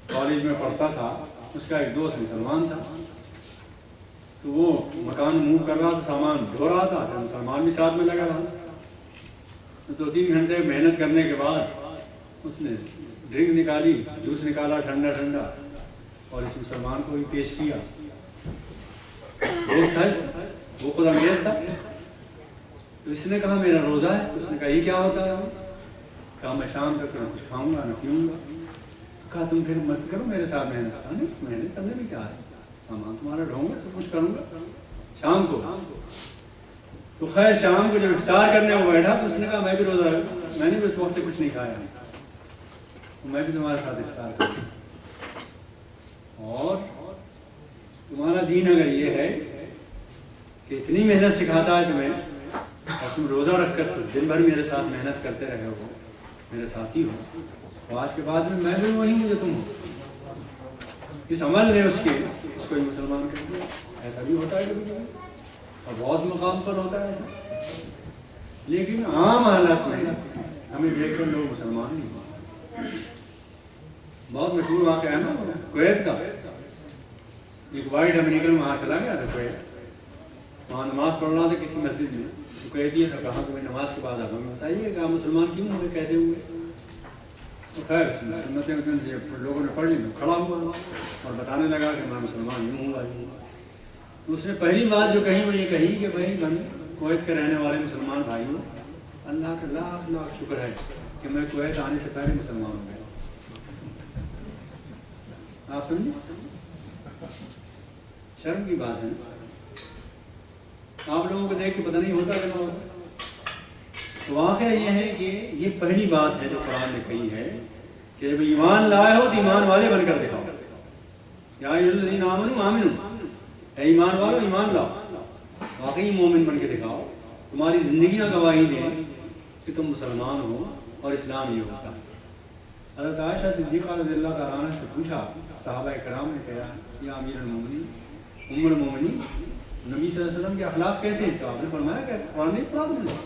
کالج میں پڑھتا تھا، اس کا ایک دوست مسلمان تھا، تو وہ مکان موو کر رہا تھا، سامان ڈھو رہا تھا، تو مسلمان بھی ساتھ میں لگا رہا۔ 2-3 گھنٹے محنت کرنے کے بعد اس نے ڈرنک نکالی، جوس نکالا ٹھنڈا ٹھنڈا، اور اس مسلمان کو بھی پیش کیا۔ دوست تھا اس کا، وہ خود انگریز تھا، تو اس نے کہا میرا روزہ ہے۔ اس نے کہا یہ کیا ہوتا ہے؟ کہا میں شام تک نہ کچھ کھاؤں گا نہ پیوں گا۔ کہا تم پھر مت کرو میرے ساتھ محنت۔ کہا نہیں، محنت کرنے میں کیا ہے، سامان تمہارا ڈھوؤں گا، سب کچھ کروں گا شام کو۔ تو خیر شام کو جب افطار کرنے وہ بیٹھا تو اس نے کہا میں بھی روزہ رکھوں، میں نے بھی اس وقت سے کچھ نہیں کھایا، تو میں بھی تمہارے ساتھ افطار کروں۔ اور تمہارا دین اگر یہ ہے کہ اتنی محنت سکھاتا ہے تمہیں، اور تم روزہ رکھ کر دن بھر میرے ساتھ محنت کرتے رہے ہو، میرے ساتھی ہو، تو آج کے بعد میں بھی وہی ہوں جو تم ہو۔ اس عمل نے اس کو مسلمان کر دیا۔ ایسا بھی ہوتا ہے کبھی کبھی، اور بہت مقام پر ہوتا ہے ایسا، لیکن عام حالات میں ہمیں دیکھ کر لوگ مسلمان نہیں ہوتے۔ بہت مشہور واقعہ ہے نا کویت کا، ایک وائٹ امریکن وہاں چلا گیا تھا کویت، وہاں نماز پڑھ رہا تھا کسی مسجد میں، تو کویت یہ تھا، کہا کہ میں نماز کے بعد آتا ہوں، بتائیے کہ آپ مسلمان کیوں ہوئے، کیسے ہوئے؟ تو خیر سنتیں لوگوں نے پڑھ لی، کھڑا ہوا اور بتانے لگا کہ میں مسلمان یوں ہوں گا۔ تو اس نے پہلی بات جو کہی وہ یہ کہی کہ بھائی کویت کے رہنے والے مسلمان بھائیوں، اللہ کا لاکھ لاکھ شکر ہے کہ میں کویت آنے سے پہلے مسلمان ہو گیا۔ آپ سمجھیں، شرم کی بات ہے، آپ لوگوں کو دیکھ کے پتہ نہیں ہوتا کہ نہ ہوتا۔ واقعہ یہ ہے کہ یہ پہلی بات ہے جو قرآن نے کہی ہے کہ جب ایمان لائے ہو تو ایمان والے بن کر دکھاؤ۔ یا ایھا الذین آمنوا آمنوا، اے ایمان والو ایمان لاؤ، واقعی مومن بن کے دکھاؤ، تمہاری زندگیاں گواہی دیں کہ تم مسلمان ہو اور اسلام یہ ہوتا ہے۔ حضرت عائشہ صدیقہ رضی اللہ تعالیٰ عنہ سے پوچھا صحابہ کرام نے کہا یا امیر المومنین، ام المومنین، نبی صلی اللہ علیہ وسلم کے اخلاق کیسے ہیں؟ تو آپ نے فرمایا کہ قرآن نہیں پڑھا تم نے،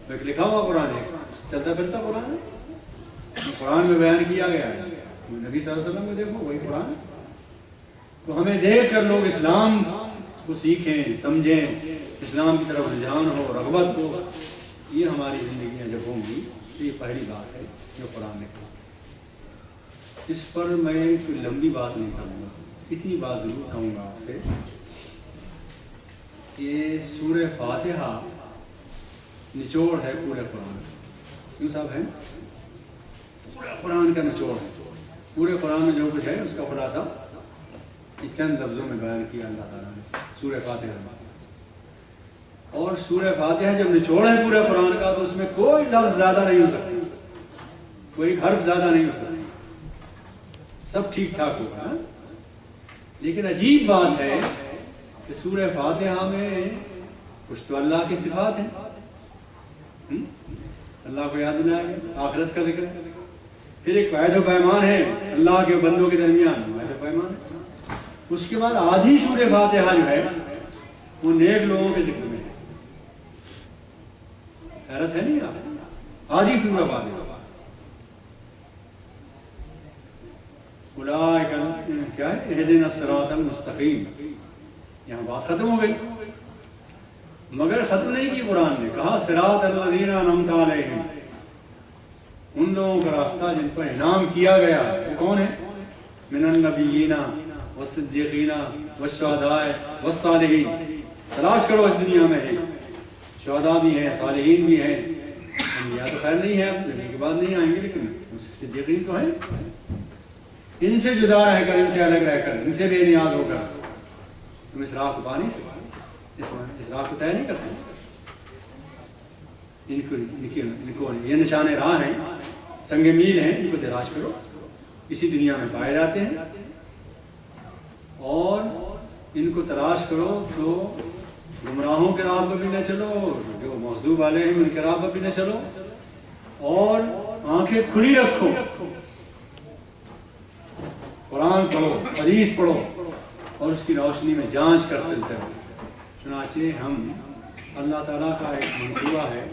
ایک لکھا ہوا قرآن ہے، چلتا پھرتا قرآن ہے، قرآن میں بیان کیا گیا ہے، نبی صلی اللہ علیہ وسلم کو دیکھو وہی قرآن ہے۔ تو ہمیں دیکھ کر لوگ اسلام کو سیکھیں، سمجھیں، اسلام کی طرف رجحان ہو، رغبت ہو، یہ ہماری زندگیاں جب ہوں گی تو یہ پہلی بات ہے جو قرآن نے کہا۔ اس پر میں کوئی لمبی بات نہیں کروں گا، اتنی بات ضرور کہوں گا آپ سے کہ سورہ فاتحہ نچوڑ ہے پورے قرآن، کیوں صاحب ہے؟ پورا قرآن کا نچوڑ ہے، پورے قرآن میں جو کچھ ہے اس کا خلاصہ چند لفظوں میں بیان کیا اللہ تعالیٰ نے سورہ فاتحہ میں. اور سورہ فاتحہ جب نچوڑ ہے پورے قرآن کا تو اس میں کوئی لفظ زیادہ نہیں ہو سکتا، کوئی حرف زیادہ نہیں ہو سکتا، سب ٹھیک ٹھاک ہوگا. لیکن عجیب بات ہے کہ سورہ فاتحہ میں کچھ تو اللہ کی صفات ہیں، اللہ کو یاد دلائیں، آخرت کا ذکر ہے. پھر ایک وعد و پیمان ہے اللہ کے بندوں کے درمیان، وعد و پیمان ہے. اس کے بعد آدھی سورہ فاتحہ جو ہے وہ نیک لوگوں کے ذکر میں ہے. حیرت ہے نہیں آپ؟ آدھی سورہ فاتحہ اولئک کیا ہے اہدنا الصراط المستقیم. یہاں بات ختم ہو گئی، مگر ختم نہیں کی قرآن نے، کہا صراط الذین انعمت علیہم، ان لوگوں کا راستہ جن پر انعام کیا گیا. وہ کون ہے؟ من النبیین والصدیقین والشہداء والصالحین. تلاش کرو اس دنیا میں ہے، شہداء بھی ہیں، صالحین بھی ہیں. انبیاء تو خیر نہیں ہے، نبی کے بعد نہیں آئیں گے، لیکن صدیقین تو ہیں. ان سے جدا رہ کر، ان سے الگ رہ کر، ان سے بے نیاز ہو کر تم اس راہ کو پا نہیں سکتے، اس راہ کو طے نہیں کر سکتے. ان کو یہ نشان راہ ہیں، سنگ میل ہیں، ان کو تلاش کرو، اسی دنیا میں پائے جاتے ہیں. اور ان کو تلاش کرو تو گمراہوں کے راہ پر بھی نہ چلو، جو موضوع والے ہیں ان کے راہ پر بھی نہ چلو، اور آنکھیں کھلی رکھو، قرآن پڑھو، حدیث پڑھو، اور اس کی روشنی میں جانچ کر چلتے رہو. چنانچہ ہم اللہ تعالیٰ کا ایک منصوبہ ہے،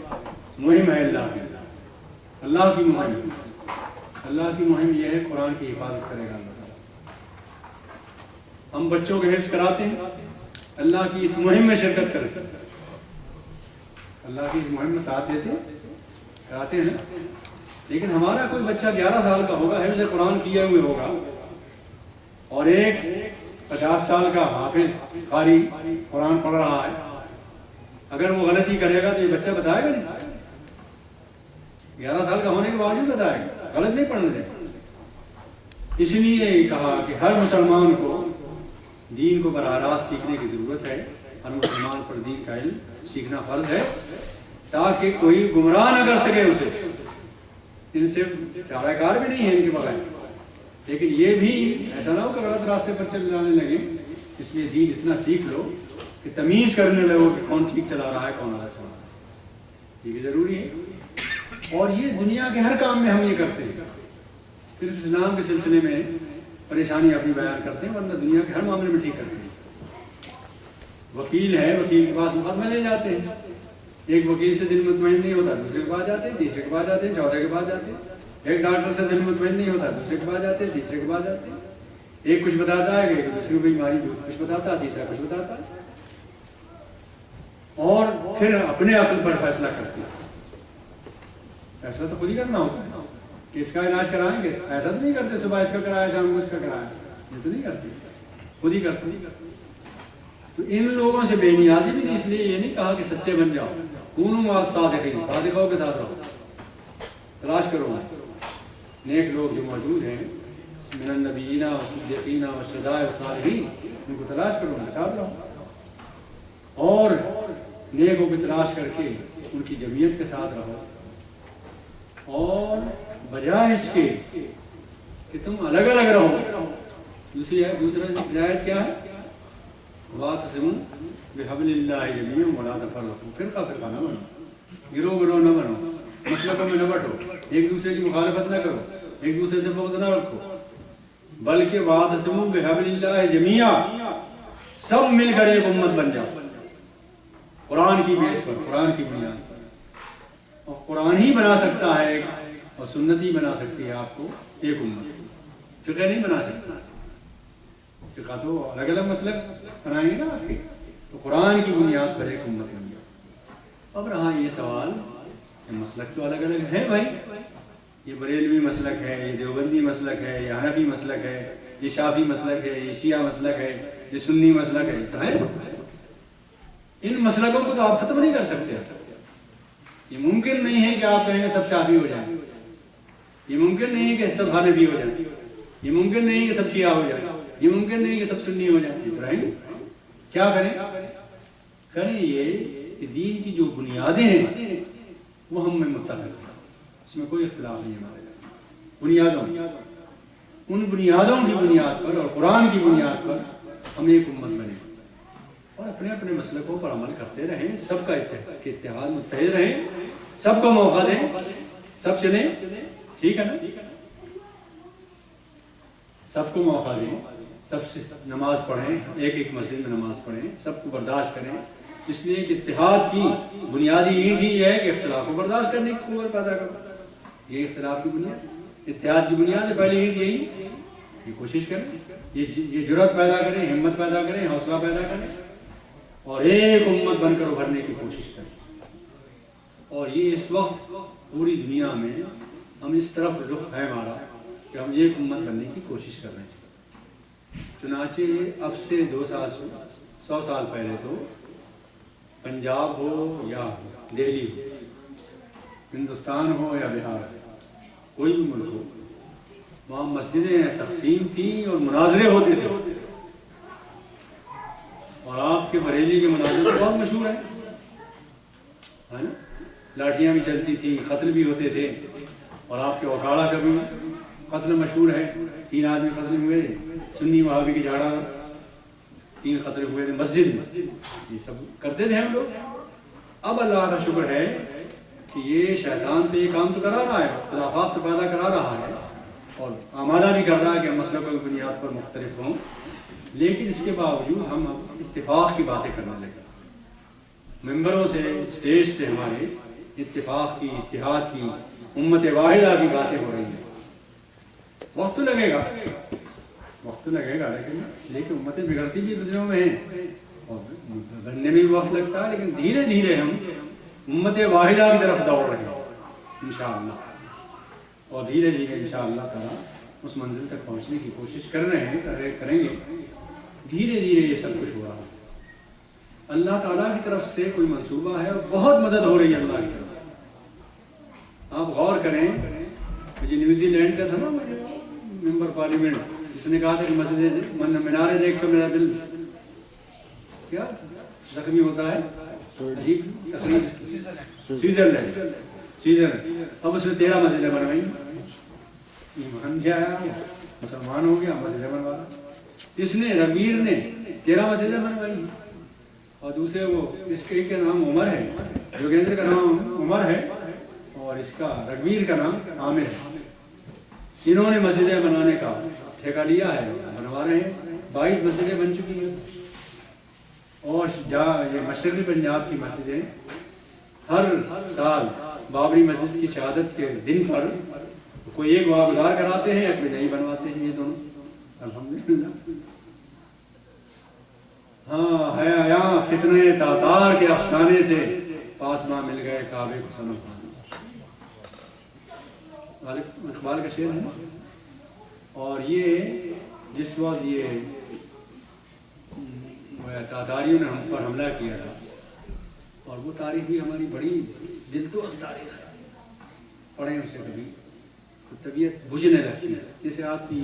مہم ہے اللہ کی، اللہ کی مہم. اللہ کی مہم یہ ہے قرآن کی حفاظت کرے گا اللہ تعالیٰ. ہم بچوں کے حفظ کراتے ہیں، اللہ کی اس مہم میں شرکت کریں، اللہ کی اس مہم میں ساتھ دیتے ہیں، کراتے ہیں. لیکن ہمارا کوئی بچہ 11 سال کا ہوگا، حفظ قرآن کیے ہوئے ہوگا، اور ایک 50 سال کا حافظ قاری قرآن پڑھ رہا ہے. اگر وہ غلطی کرے گا تو یہ بچہ بتائے گا نہیں، 11 سال کا ہونے کے باوجود بتائے گا، غلط نہیں پڑھنے دے. اس لیے کہا کہ ہر مسلمان کو دین کو براہ راست سیکھنے کی ضرورت ہے، ہر مسلمان پر دین کا علم سیکھنا فرض ہے، تاکہ کوئی گمراہ نہ کر سکے اسے. ان سے چارہ کار بھی نہیں ہے ان کے بغیر. لیکن یہ بھی ایسا نہ ہو کہ غلط راستے پر چل جانے لگے. اس لیے دین اتنا سیکھ لو کہ تمیز کرنے لگو کہ کون ٹھیک چلا رہا ہے، کون غلط چلا رہا ہے. یہ بھی ضروری ہے. اور یہ دنیا کے ہر کام میں ہم یہ کرتے ہیں، صرف اسلام کے سلسلے میں پریشانی اپنی بیان کرتے ہیں، ورنہ دنیا کے ہر معاملے میں ٹھیک کرتے ہیں. وکیل ہے، وکیل کے پاس مقدمہ لے جاتے ہیں، ایک وکیل سے دل مطمئن نہیں ہوتا، دوسرے کے پاس جاتے ہیں، تیسرے کے پاس جاتے ہیں، چوتھے کے پاس جاتے ہیں. ایک ڈاکٹر سے دل مطمئن نہیں ہوتا، دوسرے کے پاس جاتے ہیں، تیسرے کے پاس جاتے ہیں. ایک کچھ بتاتا ہے کہ دوسرے کو بیماری کچھ بتاتا ہے، تیسرا کچھ بتاتا ہے، اور پھر اپنے عقل پر فیصلہ کرتے ہیں. فیصلہ تو خود ہی کرنا ہوتا ہے کہ اس کا علاج کرائیں گے. ایسا تو نہیں کرتے صبح اس کا کرایا، شام کو اس کا کرایا، یہ تو نہیں کرتے، خود ہی کرتے. تو ان لوگوں سے بے نیازی بھی نہیں. اس لیے یہ نہیں کہا کہ سچے بن جاؤ، کونوا مع الصادقین، صادقوں کے ساتھ رہو، تلاش کرو نیک لوگ جو موجود ہیں، من النبیین والصدیقین والشہداء والصالحین، ان کو تلاش کرو، ان کے ساتھ رہو، اور نیکوں کو تلاش کر کے ان کی جمعیت کے ساتھ رہو. اور بجائے اس کے کہ تم الگ الگ رہو، دوسرا ہدایت کیا ہے؟ واعتصموا بحبل اللہ جمیعا ولا تفرقوا. فرقہ فرقہ نہ بنو، گروہ گروہ نہ بنو، مسلکوں میں نہ بٹو، ایک دوسرے کی مخالفت نہ کرو، ایک دوسرے سے بغض نہ رکھو، بلکہ واعتصموا بحبل اللہ جمیعا، سب مل کر ایک امت بن جاؤ، قرآن کی بیس پر، قرآن کی بنیاد پر. اور قرآن ہی بنا سکتا ہے اور سنت ہی بنا سکتی ہے آپ کو ایک امت. فقہ نہیں بنا سکتا، فقہ تو الگ الگ مسلک بنائیں گے نا آپ کے. تو قرآن کی بنیاد پر ایک امت بن جاؤ. اب رہا یہ سوال کہ مسلک تو الگ الگ ہے بھائی، یہ بریلوی مسلک ہے، یہ دیوبندی مسلک ہے، یہ حنفی مسلک ہے، یہ شافعی مسلک ہے، یہ شیعہ مسلک ہے، یہ سنی مسلک ہے. تو ہے ان مسلکوں کو تو آپ ختم نہیں کر سکتے. یہ ممکن نہیں ہے کہ آپ کہیں گے سب شافعی ہو جائیں، یہ ممکن نہیں ہے کہ سب حنفی ہو جائیں. یہ ممکن نہیں کہ سب شیعہ ہو جائے، یہ ممکن نہیں کہ سب سنی ہو جائے. ابراہیم کیا کریں؟ کریں یہ کہ دین کی جو بنیادیں ہیں وہ ہم میں متفق ہیں، اس میں کوئی اختلاف نہیں ہمارے بنیادوں، ان بنیادوں کی بنیاد پر اور قرآن کی بنیاد پر ہم ایک امت بنے اور اپنے اپنے مسلکوں پر عمل کرتے رہیں، سب کا اتحاد متحد رہیں، سب کو موقع دیں، سب چلیں. ٹھیک ہے نا؟ سب کو موقع دیں، سب سے نماز پڑھیں، ایک ایک مسجد میں نماز پڑھیں، سب کو برداشت کریں. اس لیے کہ اتحاد کی بنیادی اینٹ ہی ہے کہ اختلاف کو برداشت کرنے کی قوت پیدا کرو. یہ اختلاف کی بنیاد، اتحاد کی بنیاد ہے. پہلی اینٹ یہی، یہ کوشش کریں، یہ جرأت پیدا کریں، ہمت پیدا کریں، حوصلہ پیدا کریں اور ایک امت بن کر ابھرنے کی کوشش کریں. اور یہ اس وقت پوری دنیا میں ہم اس طرف رخ ہے ہمارا کہ ہم ایک امت بننے کی کوشش کر رہے ہیں. چنانچہ اب سے 100 سال پہلے تو پنجاب ہو یا دہلی ہو، ہندوستان ہو یا بہار ہو، کوئی بھی ملک ہو، وہاں مسجدیں تقسیم تھیں اور مناظرے ہوتے تھے. اور آپ کے بریلی کے مناظرے بہت مشہور ہیں، ہے نا؟ لاٹھیاں بھی چلتی تھیں، قتل بھی ہوتے تھے. اور آپ کے اکھاڑا کا بھی قتل مشہور ہے، 3 آدمی قتل ہوئے، سنی وہابی کی جھاڑا 3 قتل ہوئے تھے مسجد میں. یہ سب کرتے تھے ہم لوگ. اب اللہ کا شکر ہے کہ یہ شیطان تو یہ کام تو کرا رہا ہے، اختلافات تو پیدا کرا رہا ہے اور آمادہ بھی کر رہا ہے کہ ہم مسلکوں کی بنیاد پر مختلف ہوں. لیکن اس کے باوجود ہم اب اتفاق کی باتیں کرنے لگے. ممبروں سے، اسٹیج سے ہمارے اتفاق کی، اتحاد کی، امت واحدہ کی باتیں ہو رہی ہیں. وقت تو لگے گا، وقت تو لگے گا، لیکن اس لیے کہ امتیں بگڑتی بھی دنیا میں ہیں اور بننے میں بھی وقت لگتا ہے. لیکن دھیرے دھیرے ہم امت واحدہ کی طرف دوڑ رہے ہیں انشاءاللہ. اور دھیرے دھیرے انشاءاللہ تعالیٰ اس منزل تک پہنچنے کی کوشش کر رہے ہیں، کریں گے. دھیرے دھیرے یہ سب کچھ ہو رہا ہے. اللہ تعالیٰ کی طرف سے کوئی منصوبہ ہے اور بہت مدد ہو رہی ہے اللہ کی طرف سے. آپ غور کریں، مجھے نیوزی لینڈ کا تھا نا ممبر پارلیمنٹ، جس نے کہا تھا کہ مسجد مینارے دیکھ کر میرا دل کیا زخمی ہوتا ہے. عجیب تقریب، سوئٹزرلینڈ. اب اس میں 13 مسجدیں بنوائیں. ایمان کیا ہے، مسلمان ہو گیا مسجدیں بنوا رہا. اس نے رغبیر نے 13 مسجدیں بنوائی. اور دوسرے وہ اس کے نام عمر ہے، جوگیندر کا نام عمر ہے اور اس کا رغبیر کا نام عامر ہے. انہوں نے مسجدیں بنانے کا ٹھیکہ لیا ہے، بنوا رہے ہیں. 22 مسجدیں بن چکی ہیں. اور یہ مشرقی پنجاب کی مسجدیں ہر سال بابری مسجد کی شہادت کے دن پر کوئی ایک واگزار کراتے ہیں یا کوئی نہیں بنواتے ہیں. یہ دونوں الحمدللہ. ہاں ہے یہاں فتنہ تاتار کے افسانے سے پاسماں مل گئے کعبے کو صنم خانے. اقبال کا شعر ہے. اور یہ جس وقت یہ تاتاریوں نے ہم پر حملہ کیا تھا، اور وہ تاریخ بھی ہماری بڑی دلدوز تاریخ ہے، پڑھیں اسے کبھی تو طبیعت بجھنے لگتی ہے. جیسے آپ کی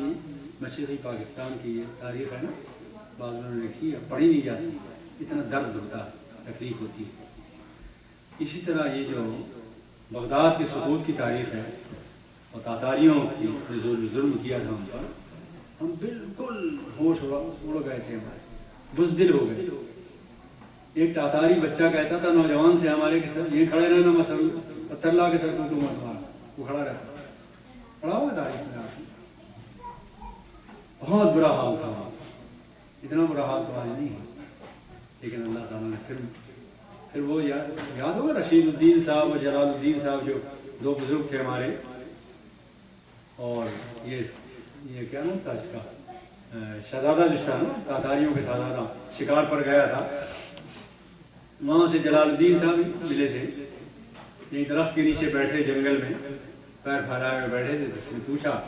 مشرقی پاکستان کی یہ تاریخ ہے نا، بعض لوگوں نے لکھی ہے، پڑھی نہیں جاتی، اتنا درد ہوتا ہے، تکلیف ہوتی ہے. اسی طرح یہ جو بغداد کے سقوط کی تاریخ ہے اور تاتاریوں کی ظلم کیا تھا ہم پر، ہم بالکل ہوش اڑ گئے تھے، ہمارے بزدل ہو گئے. ایک تاتاری بچہ کہتا تھا نوجوان سے ہمارے کہ سر یہ کھڑے رہنا، مسل پتھر لا کے سر کو تو مت مارا. وہ کھڑا رہتا، پڑھا ہوا تاریخ میں آپ. بہت برا حال تھا، اتنا برا حال تو آج نہیں ہے. لیکن اللہ تعالیٰ نے پھر وہ یاد ہوگا رشید الدین صاحب اور جلال الدین صاحب جو 2 بزرگ تھے ہمارے. اور یہ کیا نام تھا اس کا، شہزادہ جو تھا نا تاتاریوں کے شہزادہ، شکار پر گیا تھا. وہاں سے جلال الدین صاحب ملے تھے، ایک درخت کے نیچے بیٹھے جنگل میں، پیر پھیلائے ہوئے بیٹھے تھے. اس نے پوچھا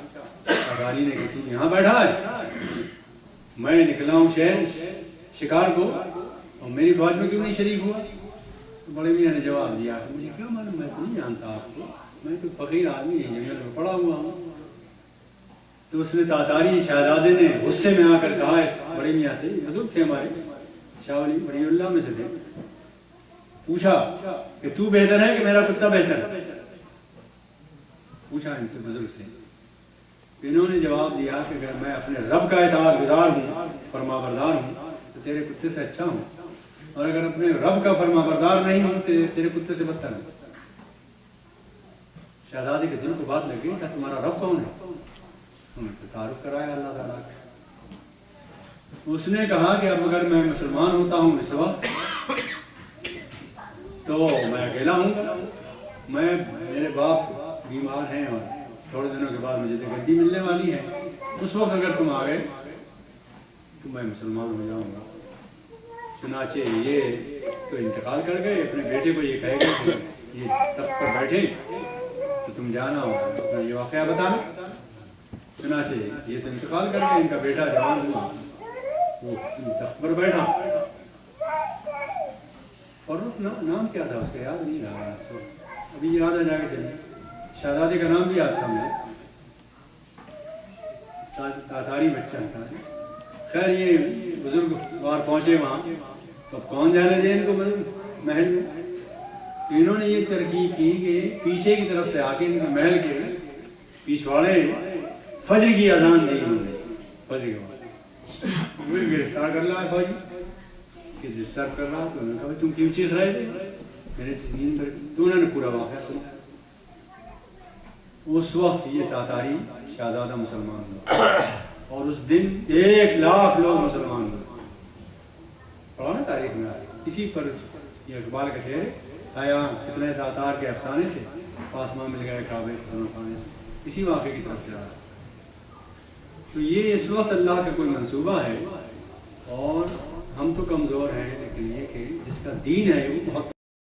تاتاری نے کہ تم یہاں بیٹھا ہے؟ میں نکلا ہوں شہر شکار کو، اور میری فوج میں کیوں نہیں شریک ہوا؟ تو بڑے میاں نے جواب دیا کہ مجھے کیا معلوم، میں تو نہیں جانتا آپ کو، میں تو فقیر آدمی جنگل میں پڑا ہوا ہوں. تو اس نے تاتاری شہزادے نے غصے میں آ کر کہا اس بڑے میاں سے، بزرگ تھے ہمارے، شاہ ولی اللہ میں سے تھے، پوچھا کہ تو بہتر ہے کہ میرا کتا بہتر ہے؟ پوچھا ان سے بزرگ سے. انہوں نے جواب دیا کہ اگر میں اپنے رب کا اطاعت گزار ہوں، فرما بردار ہوں، تو تیرے کتے سے اچھا ہوں، اور اگر اپنے رب کا فرما بردار نہیں ہوں تو تیرے کتے سے بدتر ہوں. شہزادے کے دل کو بات لگ گئی کہ تمہارا رب کون ہے؟ انہوں نے تعارف کرایا اللہ تعالیٰ کا. اس نے کہا کہ اب اگر میں مسلمان ہوتا ہوں اس وقت تو میں اکیلا ہوں، میرے باپ بیمار ہیں اور تھوڑے دنوں کے بعد مجھے گدی ملنے والی ہے. اس وقت اگر تم آ گئے تو میں مسلمان ہو جاؤں گا. چنانچہ یہ تو انتقال کر گئے، اپنے بیٹے کو یہ کہے گا کہ یہ تخت پر بیٹھے تو تم جانا ہوگا، اپنا یہ واقعہ بتانا. چنانچہ یہ تو انتقال کر گئے، ان کا بیٹا جوان ہوا، وہ تخت پر بیٹھا. فروخ نام کیا تھا اس کا یاد نہیں رہا، ابھی یاد آ جا کے چلے. شہزادے کا نام بھی یاد تھا مجھے، تاتاری بچہ تھا. خیر یہ بزرگ بار پہنچے وہاں، تو اب کون جانے دے ان کو محل میں. تو انہوں نے یہ ترکیب کی کہ پیچھے کی طرف سے آ کے ان کے محل کے پچھواڑے فجر کی اذان دی انہوں نے. فجر کے بعد وہ گرفتار کر لایا فوجی کہ ڈسٹرب کر رہا. تو انہوں نے کہا تم کیوں چیخ رہے تھے میرے نیند پر؟ تو انہوں نے پورا واقعہ سنا. اس وقت یہ تاتاری شہزادہ مسلمان ہوا اور اس دن 1,00,000 لوگ مسلمان ہوئے. پڑھا نا تاریخ میں اسی پر یہ اقبال کا شعر ہے، آیا کتنے تاتار کے افسانے سے آسمان مل گئے کعبے خانے سے. اسی واقعے کی طرف جا رہا. تو یہ اس وقت اللہ کا کوئی منصوبہ ہے، اور ہم تو کمزور ہیں، لیکن یہ کہ جس کا دین ہے وہ بہت